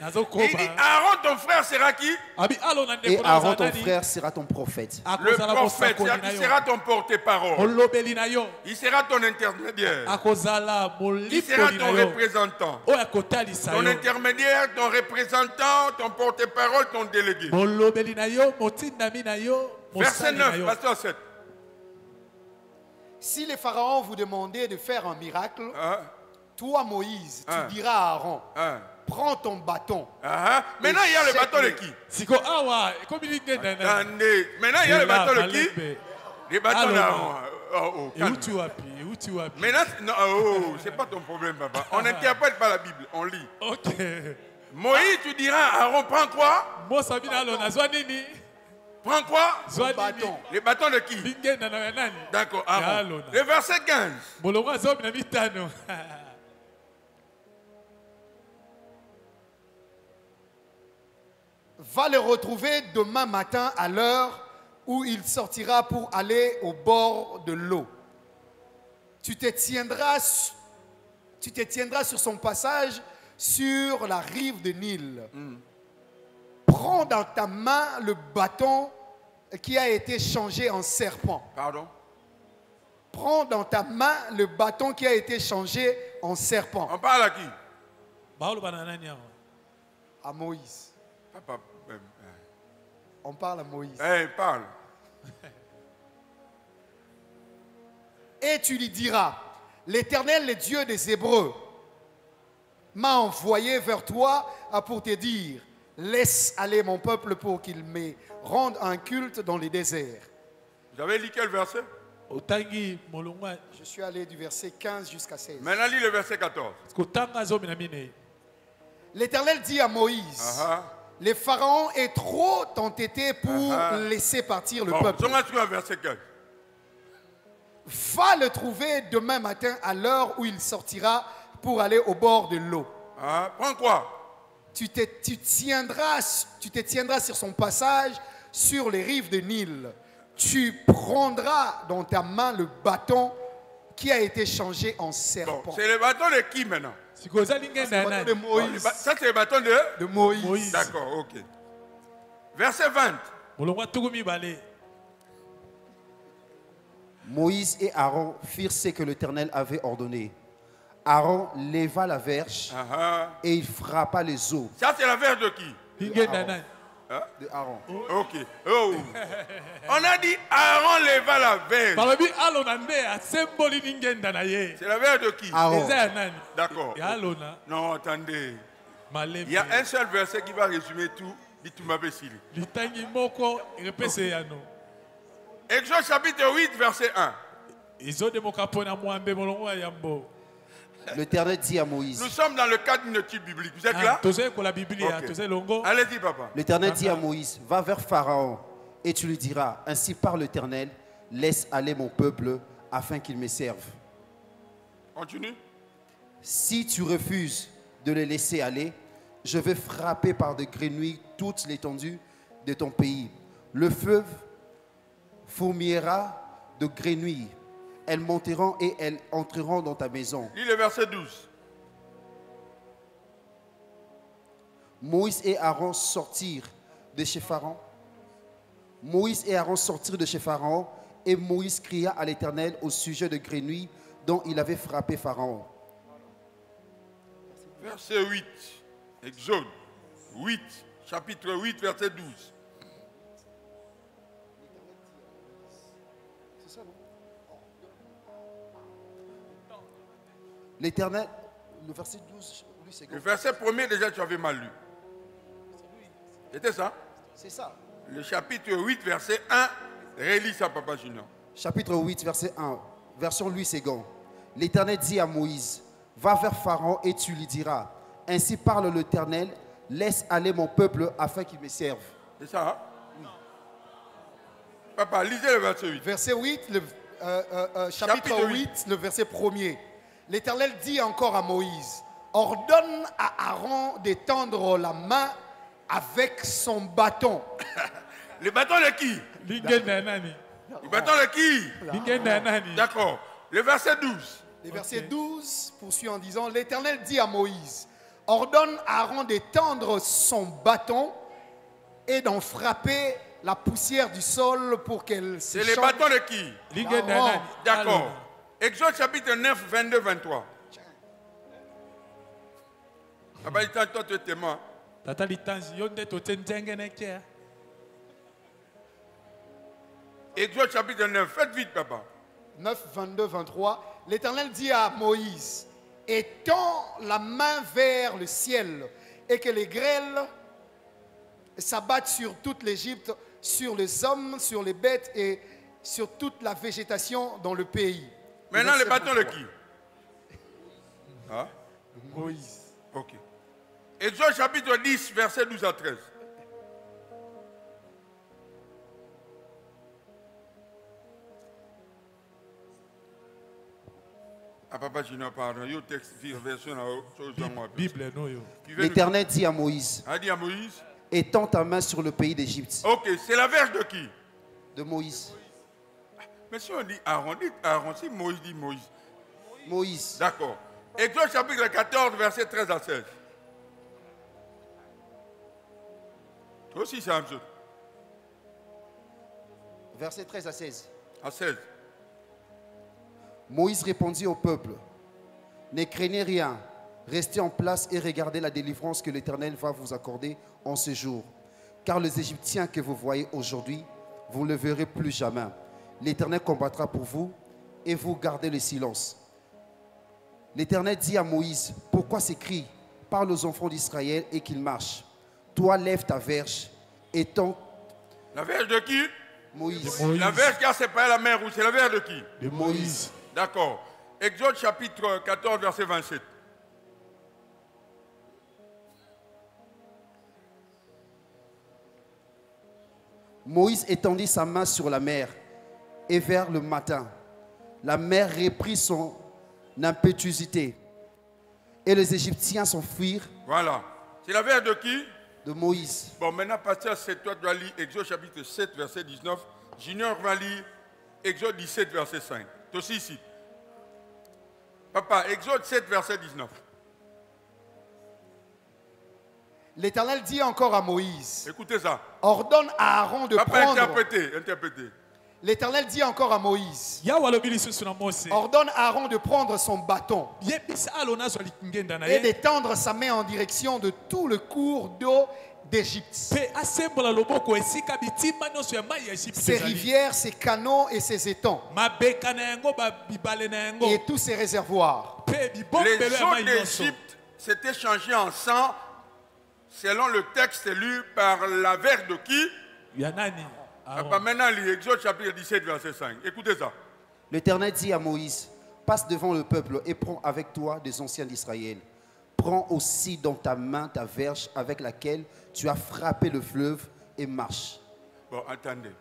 [SPEAKER 1] Il dit Aaron ton frère sera qui?
[SPEAKER 4] Et Aaron ton frère sera ton prophète.
[SPEAKER 1] Le prophète, il sera ton porte-parole. Il sera ton intermédiaire. Il sera ton représentant. Ton intermédiaire, ton représentant, ton porte-parole, ton délégué. Verset 9, pasteur 7.
[SPEAKER 2] Si les pharaons vous demandaient de faire un miracle, toi Moïse, tu diras à Aaron, prends ton bâton.
[SPEAKER 1] Maintenant, il y a le bâton de qui? Attendez. Maintenant, il y a le bâton de qui? Le bâton d'Aaron. Maintenant, non, c'est pas ton problème, papa. On n'interprète pas la Bible, on lit. Moïse, tu diras à Aaron, prends quoi? Prends quoi?
[SPEAKER 2] Le bâton.
[SPEAKER 1] Le bâton de qui? D'accord, Aaron. Le verset 15.
[SPEAKER 2] Va le retrouver demain matin à l'heure où il sortira pour aller au bord de l'eau. Tu te tiendras sur son passage sur la rive de Nil. Prends dans ta main le bâton qui a été changé en serpent.
[SPEAKER 1] Pardon?
[SPEAKER 2] Prends dans ta main le bâton qui a été changé en serpent.
[SPEAKER 1] On parle à qui?
[SPEAKER 2] À Moïse.
[SPEAKER 1] Papa.
[SPEAKER 2] On parle à Moïse.
[SPEAKER 1] Parle.
[SPEAKER 2] Et tu lui diras, l'Éternel, le Dieu des Hébreux, m'a envoyé vers toi pour te dire, laisse aller mon peuple pour qu'il me rende un culte dans les déserts.
[SPEAKER 1] Vous avez lu quel verset?
[SPEAKER 2] Je suis allé du verset 15 jusqu'à 16.
[SPEAKER 1] Maintenant, lis le verset 14.
[SPEAKER 2] L'Éternel dit à Moïse, le Pharaon est trop entêté pour laisser partir le peuple.
[SPEAKER 1] Verset 15.
[SPEAKER 2] Va le trouver demain matin à l'heure où il sortira pour aller au bord de l'eau.
[SPEAKER 1] Prends quoi?
[SPEAKER 2] Tu te tiendras sur son passage sur les rives de Nil. Tu prendras dans ta main le bâton qui a été changé en serpent.
[SPEAKER 1] C'est le bâton de qui maintenant?
[SPEAKER 2] C'est le bâton de Moïse.
[SPEAKER 1] Ça, c'est le bâton de
[SPEAKER 2] Moïse.
[SPEAKER 1] D'accord, ok. Verset 20.
[SPEAKER 4] Moïse et Aaron firent ce que l'Éternel avait ordonné. Aaron leva la verge et il frappa les eaux.
[SPEAKER 1] Ça, c'est la verge de qui?
[SPEAKER 4] De Aaron.
[SPEAKER 1] Ok. Oh. On a dit Aaron leva la verge. C'est la verge de qui?
[SPEAKER 4] Aaron.
[SPEAKER 1] D'accord. Non, attendez. Il y a un seul verset qui va résumer tout. Dites-moi, m'appelle. Exode chapitre 8, verset 1.
[SPEAKER 4] L'Éternel dit à Moïse.
[SPEAKER 1] Nous sommes dans le cadre d'une étude biblique. Vous êtes là? Okay. Allez-y, papa.
[SPEAKER 4] L'Éternel dit à Moïse, va vers Pharaon et tu lui diras, ainsi parle l'Éternel, laisse aller mon peuple afin qu'il me serve.
[SPEAKER 1] Continue.
[SPEAKER 4] Si tu refuses de le laisser aller, je vais frapper par de grenouilles toute l'étendue de ton pays, Le fleuve fourmillera de grenouilles. Elles monteront et elles entreront dans ta maison.
[SPEAKER 1] Lis le verset 12.
[SPEAKER 4] Moïse et Aaron sortirent de chez Pharaon. Moïse et Aaron sortirent de chez Pharaon, et Moïse cria à l'Éternel au sujet de grenouilles dont il avait frappé Pharaon.
[SPEAKER 1] Verset 8. Exode 8. Chapitre 8, verset 12.
[SPEAKER 4] L'Éternel, le verset 12, lui c'est
[SPEAKER 1] Le verset premier, déjà, tu avais mal lu. C'était ça?
[SPEAKER 4] C'est ça.
[SPEAKER 1] Le chapitre 8, verset 1, relis ça, Papa Junior.
[SPEAKER 4] Chapitre 8, verset 1, version Louis Ségon. L'Éternel dit à Moïse, va vers Pharaon et tu lui diras, ainsi parle l'Éternel, laisse aller mon peuple afin qu'il me serve.
[SPEAKER 1] C'est ça, hein? Papa, lisez le verset 8.
[SPEAKER 2] Verset 8, chapitre 8, le verset 1er. L'Éternel dit encore à Moïse, ordonne à Aaron d'étendre la main avec son bâton.
[SPEAKER 1] Le bâton de qui? Le bâton de qui? D'accord. Le verset 12.
[SPEAKER 2] Le verset 12 poursuit en disant, l'Éternel dit à Moïse, ordonne à Aaron d'étendre son bâton et d'en frapper la poussière du sol pour qu'elle s'échappe.
[SPEAKER 1] C'est le bâton de qui? D'accord. Exode chapitre 9, 22, 23. Papa, toi, tu es témoin. Exode chapitre 9, faites vite, papa.
[SPEAKER 2] 9, 22, 23. L'Éternel dit à Moïse, étends la main vers le ciel et que les grêles s'abattent sur toute l'Égypte, sur les hommes, sur les bêtes et sur toute la végétation dans le pays.
[SPEAKER 1] Maintenant, le bâton de qui? Hein?
[SPEAKER 2] Moïse.
[SPEAKER 1] Ok. Exode chapitre 10, verset 12 à 13. Ah, papa, je n'ai pas parlé. Texte, version,
[SPEAKER 4] Bible, l'Éternel dit à Moïse.
[SPEAKER 1] A dit à Moïse.
[SPEAKER 4] Étends ta main sur le pays d'Égypte.
[SPEAKER 1] Ok, c'est la verge de qui?
[SPEAKER 4] De Moïse.
[SPEAKER 1] Mais si on dit Aaron, dites Aaron, si Moïse dit Moïse.
[SPEAKER 4] Moïse.
[SPEAKER 1] D'accord. Exode chapitre 14, verset 13 à 16. Toi aussi, c'est la même chose.
[SPEAKER 4] Verset 13 à 16.
[SPEAKER 1] À 16.
[SPEAKER 4] Moïse répondit au peuple, ne craignez rien, restez en place et regardez la délivrance que l'Éternel va vous accorder en ce jour. Car les Égyptiens que vous voyez aujourd'hui, vous ne le verrez plus jamais. L'Éternel combattra pour vous et vous gardez le silence. L'Éternel dit à Moïse, pourquoi ces cris? Parle aux enfants d'Israël et qu'ils marchent. Toi, lève ta verge et ton...
[SPEAKER 1] La verge de qui?
[SPEAKER 4] Moïse.
[SPEAKER 1] La verge qui a séparé la mer rouge, c'est la verge de qui?
[SPEAKER 4] De Moïse.
[SPEAKER 1] D'accord. Exode chapitre 14, verset 27.
[SPEAKER 4] Moïse étendit sa main sur la mer et vers le matin, la mer reprit son impétuosité et les Égyptiens s'enfuirent.
[SPEAKER 1] Voilà. C'est la verge de qui?
[SPEAKER 4] De Moïse.
[SPEAKER 1] Bon, maintenant, pasteur, c'est toi, tu dois lire Exode chapitre 7, verset 19. Junior va lire Exode 17, verset 5. Toi aussi ici. Papa, Exode 7, verset 19.
[SPEAKER 2] L'Éternel dit encore à Moïse.
[SPEAKER 1] Écoutez ça.
[SPEAKER 2] Ordonne à Aaron de
[SPEAKER 1] Papa,
[SPEAKER 2] prendre...
[SPEAKER 1] interprétez.
[SPEAKER 2] L'Éternel dit encore à Moïse. Ordonne à Aaron de prendre son bâton et d'étendre sa main en direction de tout le cours d'eau d'Égypte. Ses rivières, ses canaux et ses étangs. Et tous ses réservoirs.
[SPEAKER 1] Les eaux d'Égypte s'étaient changées en sang selon le texte lu par la verge de qui? Papa, maintenant, l'Exode chapitre 17, verset 5. Écoutez ça.
[SPEAKER 4] L'Éternel dit à Moïse, passe devant le peuple et prends avec toi des anciens d'Israël. Prends aussi dans ta main ta verge avec laquelle tu as frappé le fleuve et marche.
[SPEAKER 1] Bon, attendez.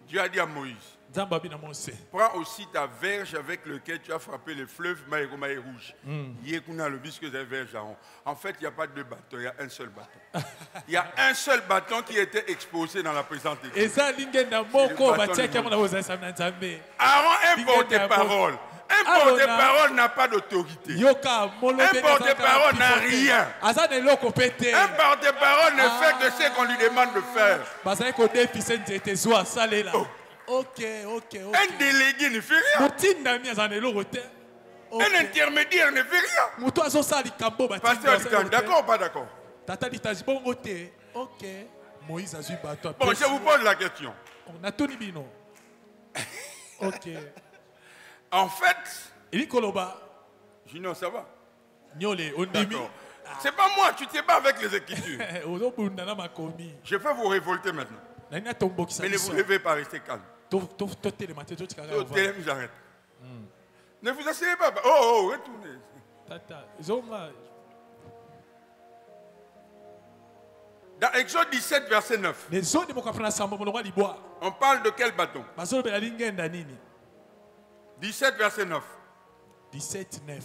[SPEAKER 1] Dieu a dit à Moïse, prends aussi ta verge avec laquelle tu as frappé le fleuve Maïromaï rouge. Yekuna le bisque des verges. En fait, il n'y a pas deux bâtons, il y a un seul bâton. Il y a un seul bâton qui était exposé dans la présence de Dieu. Aaron est porte-parole. Un porte-parole n'a pas d'autorité. Un porte-parole n'a rien. Un porte-parole ne fait que ce qu'on lui demande de faire. Oh. Un délégué ne fait rien. Un intermédiaire ne fait rien. Pasteur, d'accord ou pas d'accord? Bon, je vous pose la question. En fait, Junior, ça va? D'accord. C'est pas moi, tu te bats avec les Écritures. Je vais vous révolter maintenant. Mais ne vous levez pas, restez calme. J'arrête. Ne vous asseyez pas. Oh, retournez. Dans Exode 17, verset 9. On parle de quel bâton? 17, verset 9.
[SPEAKER 3] 17, 9.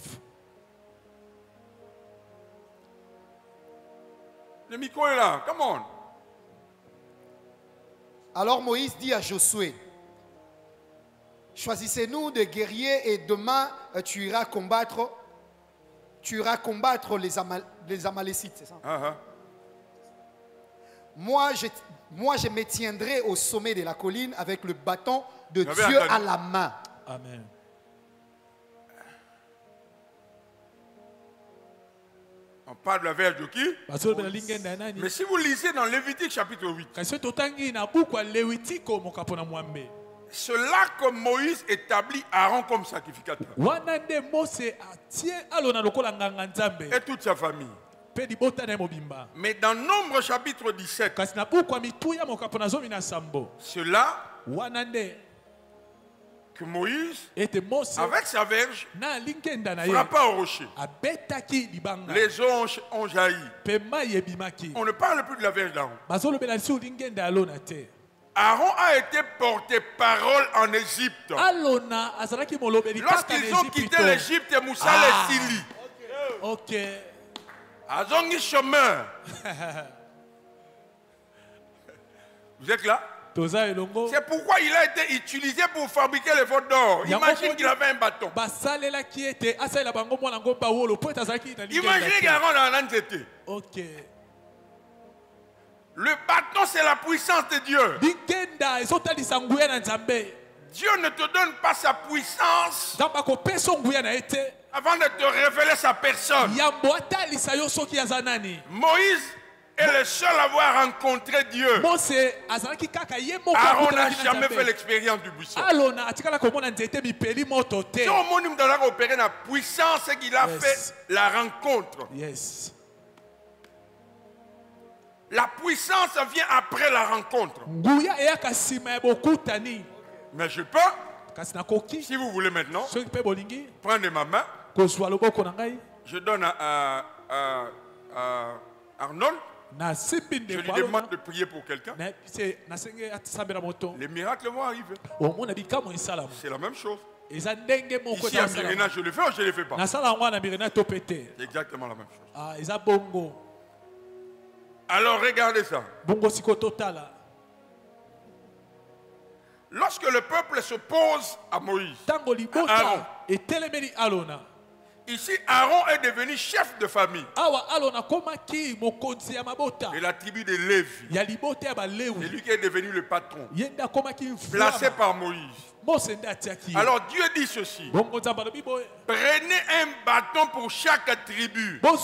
[SPEAKER 1] Le micro est là. Come on.
[SPEAKER 2] Alors Moïse dit à Josué, choisissez-nous des guerriers et demain tu iras combattre les Amalécites, c'est ça? Moi, je me tiendrai au sommet de la colline avec le bâton de Dieu à la main.
[SPEAKER 3] Amen.
[SPEAKER 1] On parle de la verge de qui? Mais si vous lisez dans Lévitique chapitre 8, c'est là que Moïse établit Aaron comme sacrificateur. Et toute sa famille. Mais dans Nombre chapitre 17, c'est là que Moïse, avec sa verge, frappa au rocher. Les eaux ont jailli. On ne parle plus de la verge d'Aaron. Aaron a été porte-parole en Égypte. Lorsqu'ils ont quitté l'Égypte, Moussa les Sili.
[SPEAKER 3] Ok.
[SPEAKER 1] Azongi chemin. Vous êtes là? C'est pourquoi il a été utilisé pour fabriquer les veaux d'or. Imagine qu'il avait un bâton. Imaginez qu'Aaron a un antété.
[SPEAKER 3] Ok.
[SPEAKER 1] Le bâton, c'est la puissance de Dieu. Dieu ne te donne pas sa puissance avant de te révéler sa personne. Moïse est le seul à avoir rencontré Dieu. Aaron n'a jamais fait l'expérience du buisson. Si au monde nous a opéré la puissance, c'est qu'il a fait la rencontre.
[SPEAKER 3] Yes.
[SPEAKER 1] La puissance vient après la rencontre. Mais je peux, si vous voulez maintenant, prendre ma main. Je donne à Arnold. Je lui demande de prier pour quelqu'un. Les miracles vont arriver. C'est la même chose. Ici à Myrina, je le fais ou je ne le fais pas? C'est exactement la même chose. Alors regardez ça. Lorsque le peuple s'oppose à Moïse, à Aaron, ici Aaron est devenu chef de famille de la tribu de Lévi. C'est lui qui est devenu le patron, placé par Moïse. Alors Dieu dit ceci: prenez un bâton pour chaque tribu. Un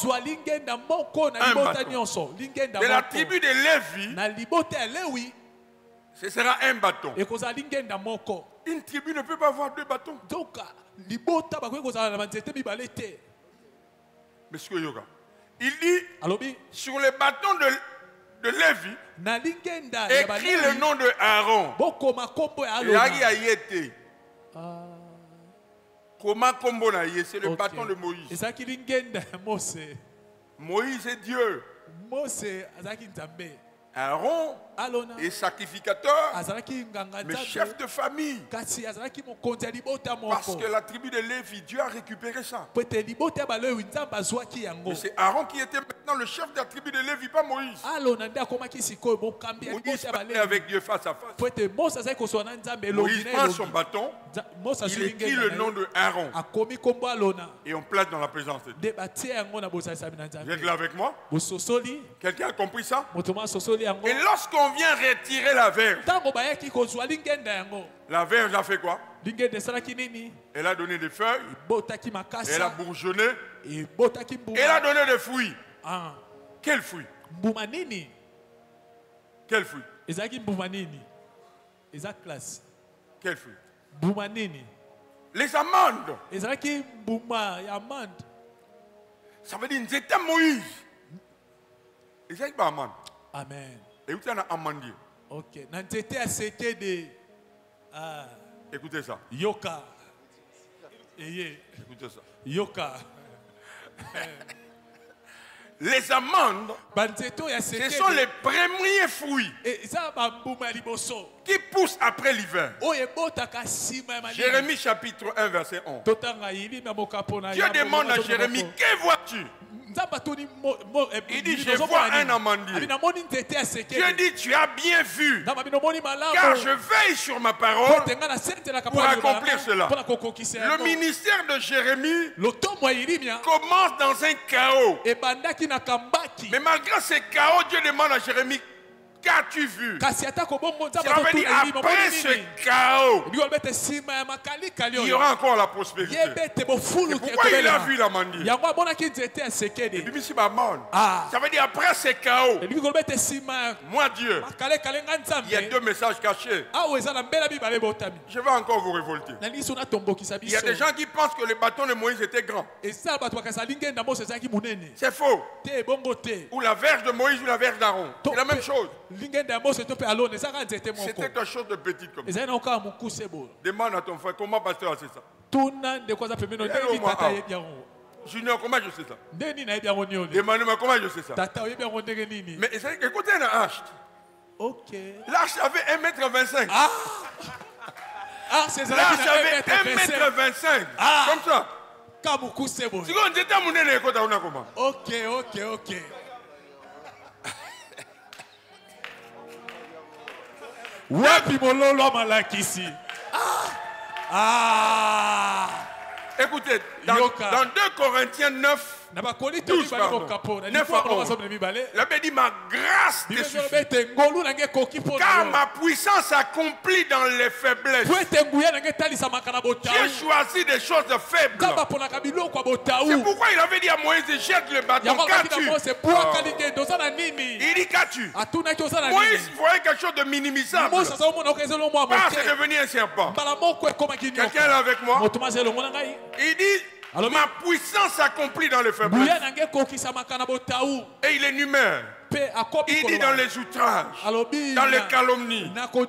[SPEAKER 1] bâton. De la tribu de Lévi, ce sera un bâton. Une tribu ne peut pas avoir deux bâtons. Monsieur Yoga, il dit sur le bâton de Lévi, écrit le nom de Aaron. Comment combo na yé, c'est le bâton de Moïse. Moïse est Dieu. Aaron est sacrificateur, mais chef de famille. Parce que la tribu de Lévi, Dieu a récupéré ça. Mais c'est Aaron qui était maintenant le chef de la tribu de Lévi, pas Moïse. Moïse parlait avec Dieu face à face. Moïse prend son bâton, il écrit le nom de Aaron et on place dans la présence de Dieu. Vous êtes là avec moi? Quelqu'un a compris ça? Et lorsqu'on vient retirer la verge a fait quoi? Elle a donné des feuilles, elle a bourgeonné, elle a donné des fruits. Quels fruits? Quels fruits? Quels fruits? Les amandes. Ça veut dire c'était Moïse. Et c'est pas amande.
[SPEAKER 3] Amen.
[SPEAKER 1] Et vous avez un amandier.
[SPEAKER 3] Ok. N'entêtez à ce que de.
[SPEAKER 1] Écoutez ça.
[SPEAKER 3] Yoka.
[SPEAKER 1] Écoutez ça.
[SPEAKER 3] Yoka.
[SPEAKER 1] Les amandes, ce sont les premiers fruits qui poussent après l'hiver. Jérémie chapitre 1 verset 11. Dieu demande à Jérémie, que vois-tu? Il dit, je vois un amandier. Dieu dit, tu as bien vu, car je veille sur ma parole pour accomplir cela. Le ministère de Jérémie commence dans un chaos. Mais malgré ce chaos, Dieu demande à Jérémie, qu'as-tu vu? Ça veut dire après ce chaos, il y aura encore la prospérité. Et pourquoi il a vu l'amandier? Et puis ici, ça veut dire après ce chaos, moi Dieu, il y a deux messages cachés. Je vais encore vous révolter. Il y a des gens qui pensent que le bâton de Moïse était grand. C'est faux. Ou la verge de Moïse ou la verge d'Aaron. C'est la même chose. C'était quelque chose de petit comme ça. Demande à ton frère comment pasteur a fait ça. Junior, comment je sais ça? Demande-moi comment je sais ça. Mais écoutez une hache. L'arche avait 1,25 m. L'arche avait 1,25 m. Comme ça.
[SPEAKER 3] Ok. Wapi mololo malakisi.
[SPEAKER 1] Écoutez, dans 2 Corinthiens 9, 12, 9 à 11, la Bible dit, ma grâce te suffit, car ma puissance s'accomplit dans les faiblesses. J'ai choisi des choses faibles. C'est pourquoi il avait dit à Moïse, jette le bâton. Qu'as-tu? Il dit, qu'as-tu? Moïse voyait quelque chose de minimisable. C'est devenu un serpent. Quelqu'un est là avec moi? Il dit, ma puissance s'accomplit dans les faiblesses. Et il énumère. Il dit dans les outrages, dans les calomnies, dans tout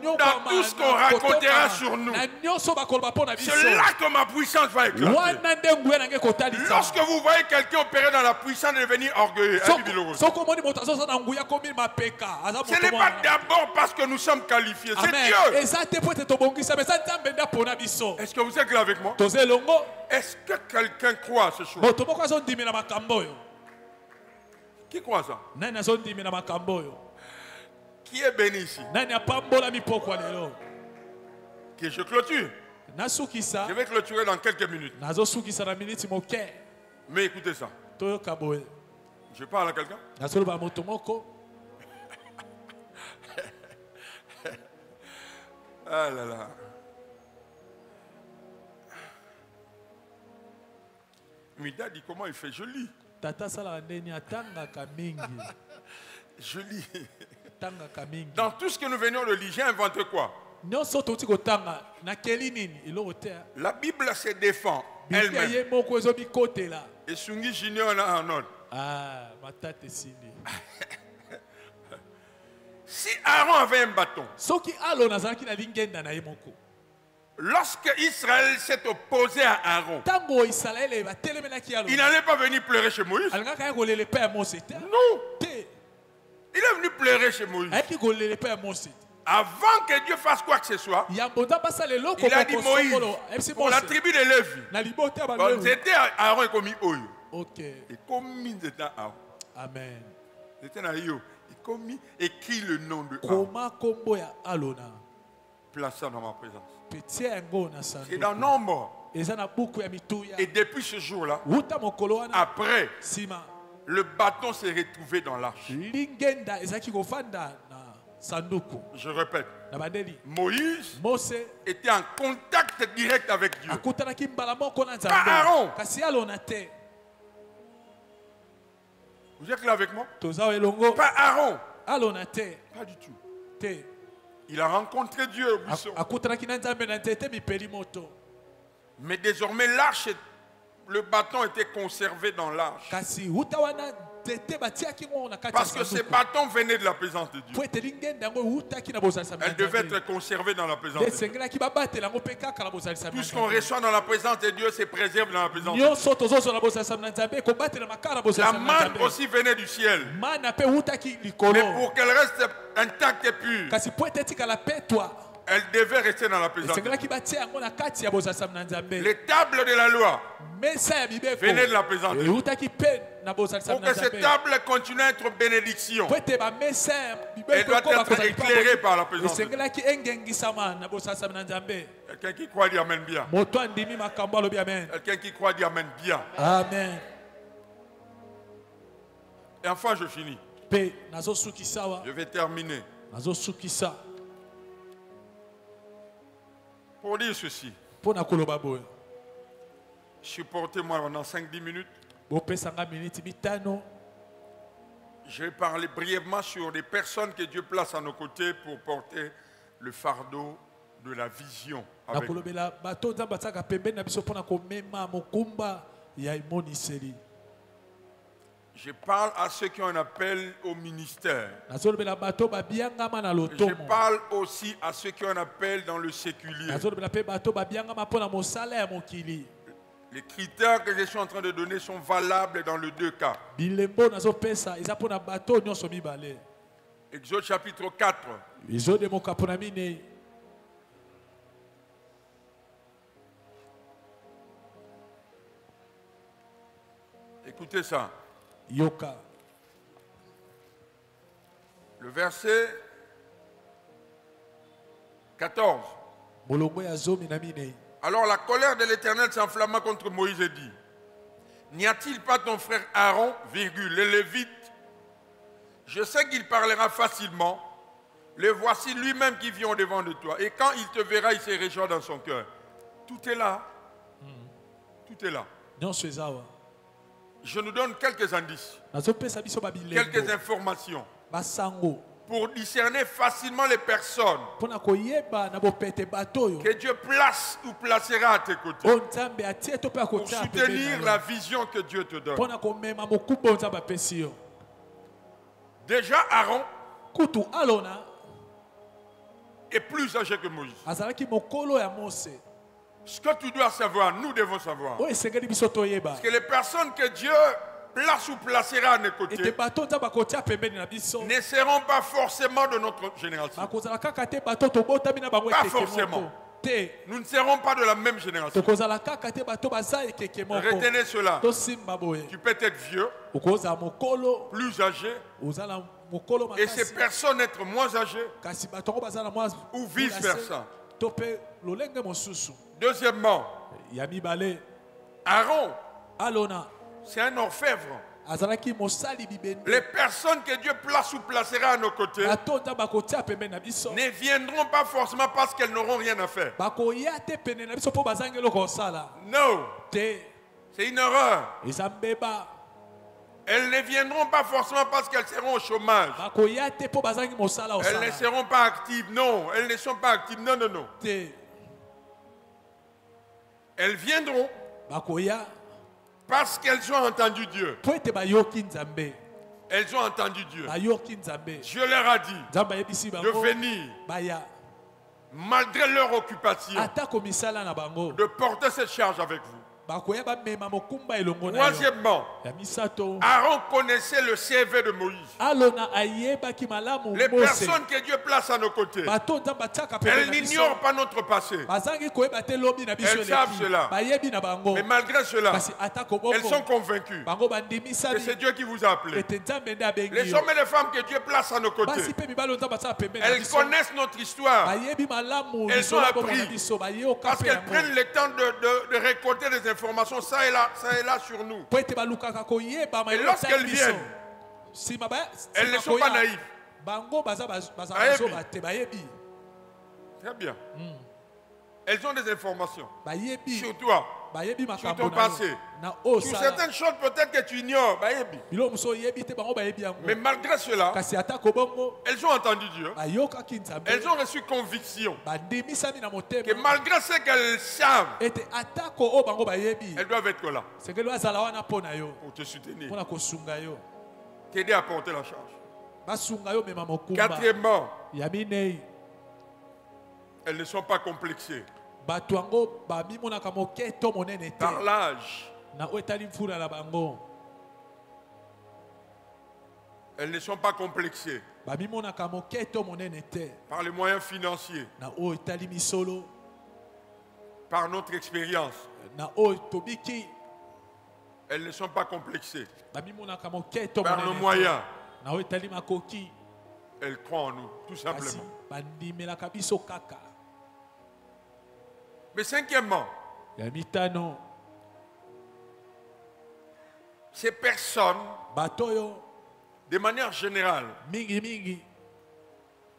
[SPEAKER 1] ce qu'on racontera sur nous. C'est là que ma puissance va éclater. Lorsque vous voyez quelqu'un opérer dans la puissance de devenir orgueilleux, ce n'est pas d'abord parce que nous sommes qualifiés, c'est Dieu. Est-ce que vous êtes là avec moi? Est-ce que quelqu'un croit à ce chose? Qui croit ça? Qui est béni ici? Que je clôture. Je vais clôturer dans quelques minutes. Mais écoutez ça. Je parle à quelqu'un? Ah là là. Mida dit comment il fait? Je lis. Je lis. Dans tout ce que nous venions de lire, j'ai inventé quoi? La Bible se défend elle-même. Et Sungi Junior là en ordre. Si Aaron avait un bâton, lorsque Israël s'est opposé à Aaron, il n'allait pas venir pleurer chez Moïse. Non. Il est venu pleurer chez Moïse. Avant que Dieu fasse quoi que ce soit, il a dit Moïse, pour la tribu de Lévi, c'était Aaron et commis Oyo. Et commis c'était Aaron.
[SPEAKER 3] Amen.
[SPEAKER 1] C'était Naïo. Et commis écrit le nom de Aaron. Place ça dans ma présence. C'est dans Nombre. Et depuis ce jour-là, après, le bâton s'est retrouvé dans l'arche. Je répète, Moïse était en contact direct avec Dieu. Pas Aaron. Vous êtes là avec moi? Pas Aaron. Pas du tout. Il a rencontré Dieu au buisson. Mais désormais, l'arche, le bâton était conservé dans l'arche. Parce que ces bâtons venaient de la présence de Dieu. Elle devait être conservée dans la présence de Dieu. Tout ce qu'on reçoit dans la présence de Dieu se préserve dans la présence de Dieu. La manne aussi venait du ciel. Mais pour qu'elle reste intacte et pure, elle devait rester dans la présence de Dieu. Les tables de la loi venaient de la présence de Dieu. Pour que cette table continue à être bénédiction, elle doit être éclairée par la présence de Dieu. Quelqu'un qui croit dit Amen bien. Quelqu'un qui croit dit Amen bien.
[SPEAKER 3] Amen.
[SPEAKER 1] Et enfin, je finis. Je vais terminer. Pour dire ceci, supportez-moi pendant 5-10 minutes. Je vais parler brièvement sur des personnes que Dieu place à nos côtés pour porter le fardeau de la vision avec nous. Je parle à ceux qui ont un appel au ministère. Je parle aussi à ceux qui ont un appel dans le séculier. Les critères que je suis en train de donner sont valables dans les deux cas. Exode chapitre 4. Écoutez ça. Le verset 14. Alors la colère de l'Éternel s'enflamma contre Moïse et dit, n'y a-t-il pas ton frère Aaron, les Lévites? Je sais qu'il parlera facilement. Le voici lui-même qui vient au-devant de toi. Et quand il te verra, il se réjouira dans son cœur. Tout est là. Tout est là. Je nous donne quelques indices, quelques informations pour discerner facilement les personnes que Dieu place ou placera à tes côtés pour soutenir la vision que Dieu te donne. Déjà, Aaron est plus âgé que Moïse. Ce que tu dois savoir, nous devons savoir. Parce que les personnes que Dieu place ou placera à nos côtés ne seront pas forcément de notre génération. Pas forcément. Nous ne serons pas de la même génération. Retenez cela. Tu peux être vieux, plus âgé, et ces personnes être moins âgées, ou vice-versa. Deuxièmement, Aaron, c'est un orfèvre. Les personnes que Dieu place ou placera à nos côtés ne viendront pas forcément parce qu'elles n'auront rien à faire. Non, c'est une erreur. Elles ne viendront pas forcément parce qu'elles seront au chômage. Elles ne seront pas actives. Non, elles ne sont pas actives. Non, non, non. Elles viendront parce qu'elles ont entendu Dieu. Elles ont entendu Dieu. Dieu leur a dit de venir malgré leur occupation, de porter cette charge avec vous. Troisièmement, Aaron connaissait le CV de Moïse. Les personnes que Dieu place à nos côtés, elles n'ignorent pas notre passé. Elles savent cela. Mais malgré cela, elles sont convaincues que c'est Dieu qui vous a appelé. Les hommes et les femmes que Dieu place à nos côtés, elles connaissent notre histoire. Elles ont appris parce qu'elles prennent le temps de récolter des informations ça et là sur nous. Et lorsqu'elles viennent, elles ne sont pas naïves. Très bien. Elles ont des informations sur toi, sur ton passé, sur certaines choses peut-être que tu ignores. Mais malgré cela, elles ont entendu Dieu. Elles ont reçu conviction que malgré ce qu'elles savent, elles doivent être là pour te soutenir, t'aider à porter la charge. Quatrièmement, elles ne sont pas complexées par l'âge. Elles ne sont pas complexées par les moyens financiers, par notre expérience. Elles ne sont pas complexées par nos moyens. Elles croient en nous, tout simplement. Mais cinquièmement, ces personnes, de manière générale,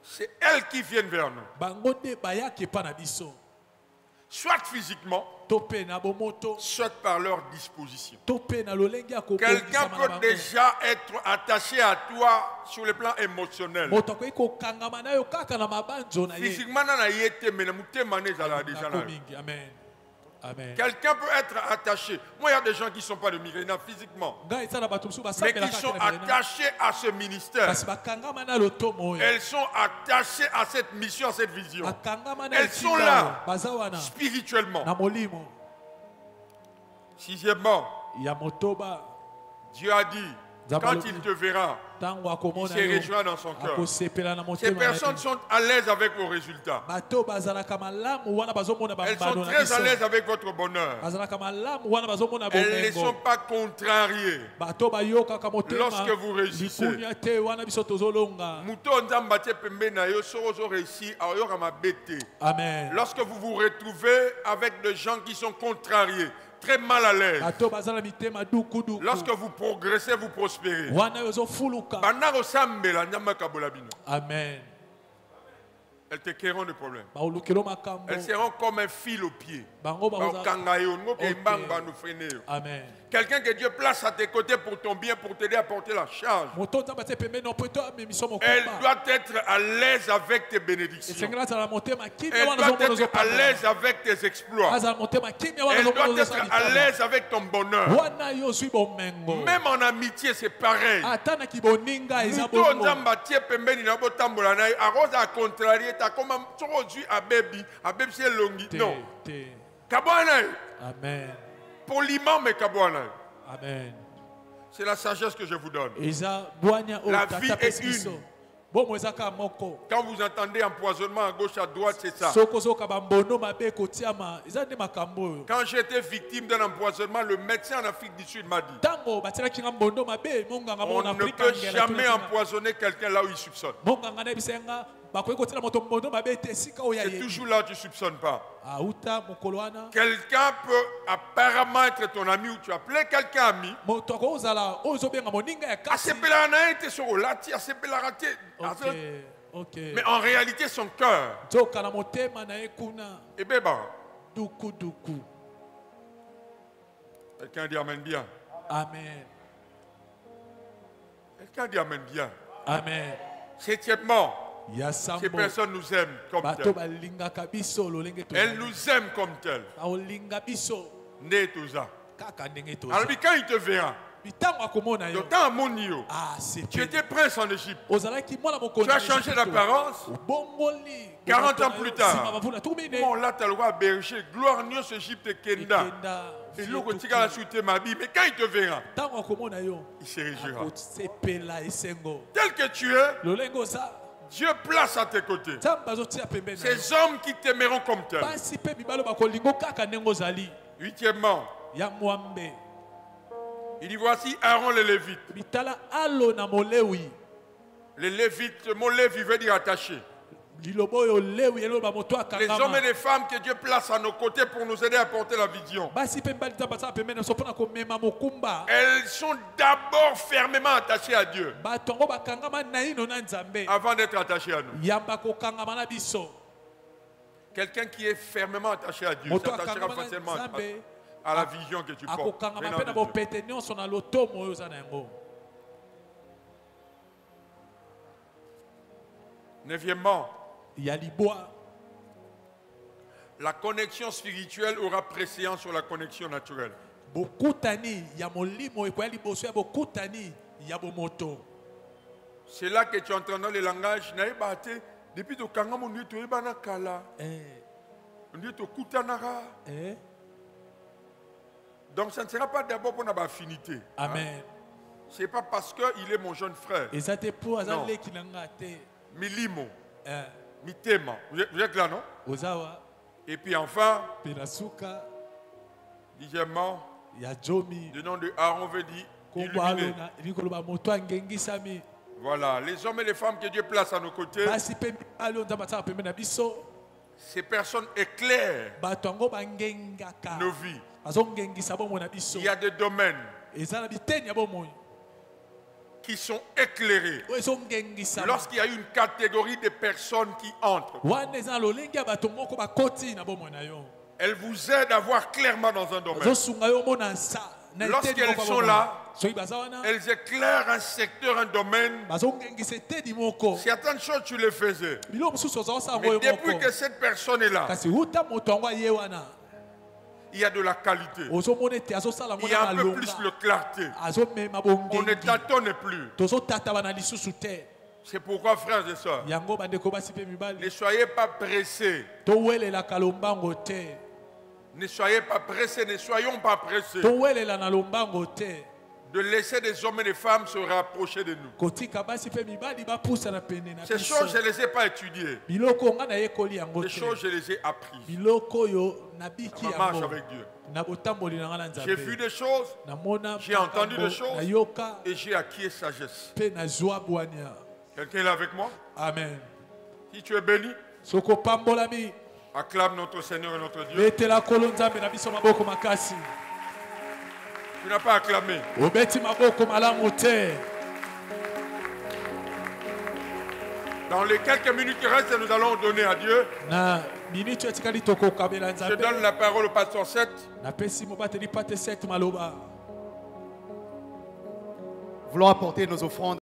[SPEAKER 1] c'est elles qui viennent vers nous. Soit physiquement, soit par leur disposition. Quelqu'un peut déjà être attaché à toi sur le plan émotionnel. Physiquement, quelqu'un peut être attaché. Moi, il y a des gens qui ne sont pas de Myrina physiquement, mais qui sont attachés à ce ministère. Elles sont attachées à cette mission, à cette vision. Elles sont là spirituellement. Sixièmement, Dieu a dit, quand il te verra, il se réjouira dans son cœur. Ces personnes sont à l'aise avec vos résultats. Elles sont très à l'aise avec votre bonheur. Elles ne sont pas contrariées lorsque vous réussissez. Lorsque vous vous retrouvez avec des gens qui sont contrariés, très mal à l'aise. Lorsque vous progressez, vous prospérez.
[SPEAKER 3] Amen.
[SPEAKER 1] Elles te créeront des problèmes. Elles seront comme un fil au pied.
[SPEAKER 3] Amen.
[SPEAKER 1] Quelqu'un que Dieu place à tes côtés pour ton bien, pour t'aider à porter la charge. Elle doit être à l'aise avec tes bénédictions. Elle doit être à l'aise avec tes exploits. Elle doit être à l'aise avec ton bonheur. Même en amitié, c'est pareil. Non.
[SPEAKER 3] Amen.
[SPEAKER 1] Poliment, mais kabouana.
[SPEAKER 3] Amen.
[SPEAKER 1] C'est la sagesse que je vous donne.
[SPEAKER 3] La
[SPEAKER 1] vie est une. Quand vous entendez empoisonnement à gauche, à droite, c'est ça. Quand j'étais victime d'un empoisonnement, le médecin en Afrique du Sud m'a dit, on ne peut jamais empoisonner quelqu'un là où il soupçonne. C'est toujours là où tu ne soupçonnes pas. Quelqu'un peut apparemment être ton ami ou tu appelles quelqu'un ami. Mais en réalité, son cœur. Et bébé. Quelqu'un dit Amen bien.
[SPEAKER 3] Amen.
[SPEAKER 1] Quelqu'un dit Amen bien.
[SPEAKER 3] Amen.
[SPEAKER 1] Septièmement, ces personnes nous aiment comme telles. Elles nous aiment comme telles. Alors quand il te verra, Le temps à Monio. Tu étais prince en Égypte. Tu as changé d'apparence. 40 ans plus tard. Bon, là, tu as le roi berger. Gloire Nios Égypte Kenda. Et l'eau que tu as souhaité ma vie. Mais quand il te verra, il se réjouira. Tel que tu es, Dieu place à tes côtés ces hommes qui t'aimeront comme tel. Huitièmement, il dit voici Aaron le Lévite. Les Lévites, mon Lévi veut dire attaché. Les hommes et les femmes que Dieu place à nos côtés pour nous aider à porter la vision. Elles sont d'abord fermement attachées à Dieu avant d'être attachées à nous. Quelqu'un qui est fermement attaché à Dieu s'attachera facilement à la vision que tu portes. Neuvièmement, la connexion spirituelle aura préséance sur la connexion naturelle. C'est là que tu entends le langage. Depuis que tu as donc ça ne sera pas d'abord pour notre affinité.
[SPEAKER 3] Amen.
[SPEAKER 1] Ce n'est pas parce qu'il est mon jeune frère. Non. Milimo. Mitema. Vous êtes là, non? Et puis enfin, dixièmement, le nom de Aaron veut dire illuminé. Voilà, les hommes et les femmes que Dieu place à nos côtés, ces personnes éclairent nos vies. Il y a des domaines qui sont éclairés lorsqu'il y a une catégorie de personnes qui entrent. Elles vous aident à voir clairement dans un domaine. Lorsqu'elles sont là, elles éclairent un secteur, un domaine. Certaines choses, tu les faisais. Mais depuis que cette personne est là, il y a de la qualité. Il y a un peu plus de clarté. On ne tâtonne plus. C'est pourquoi, frères et sœurs, ne soyez pas pressés. Ne soyez pas pressés, ne soyons pas pressés de laisser des hommes et des femmes se rapprocher de nous. Ces choses, je ne les ai pas étudiées. Ces choses, je les ai apprises. Ça marche avec Dieu. J'ai vu des choses, j'ai entendu des choses et j'ai acquis sagesse. Quelqu'un est là avec moi?
[SPEAKER 3] Amen.
[SPEAKER 1] Si tu es béni, acclame notre Seigneur et notre Dieu. Tu n'as pas acclamé. Dans les quelques minutes qui restent, nous allons donner à Dieu. Je donne la parole au pasteur Seth.
[SPEAKER 2] Voulons apporter nos offrandes.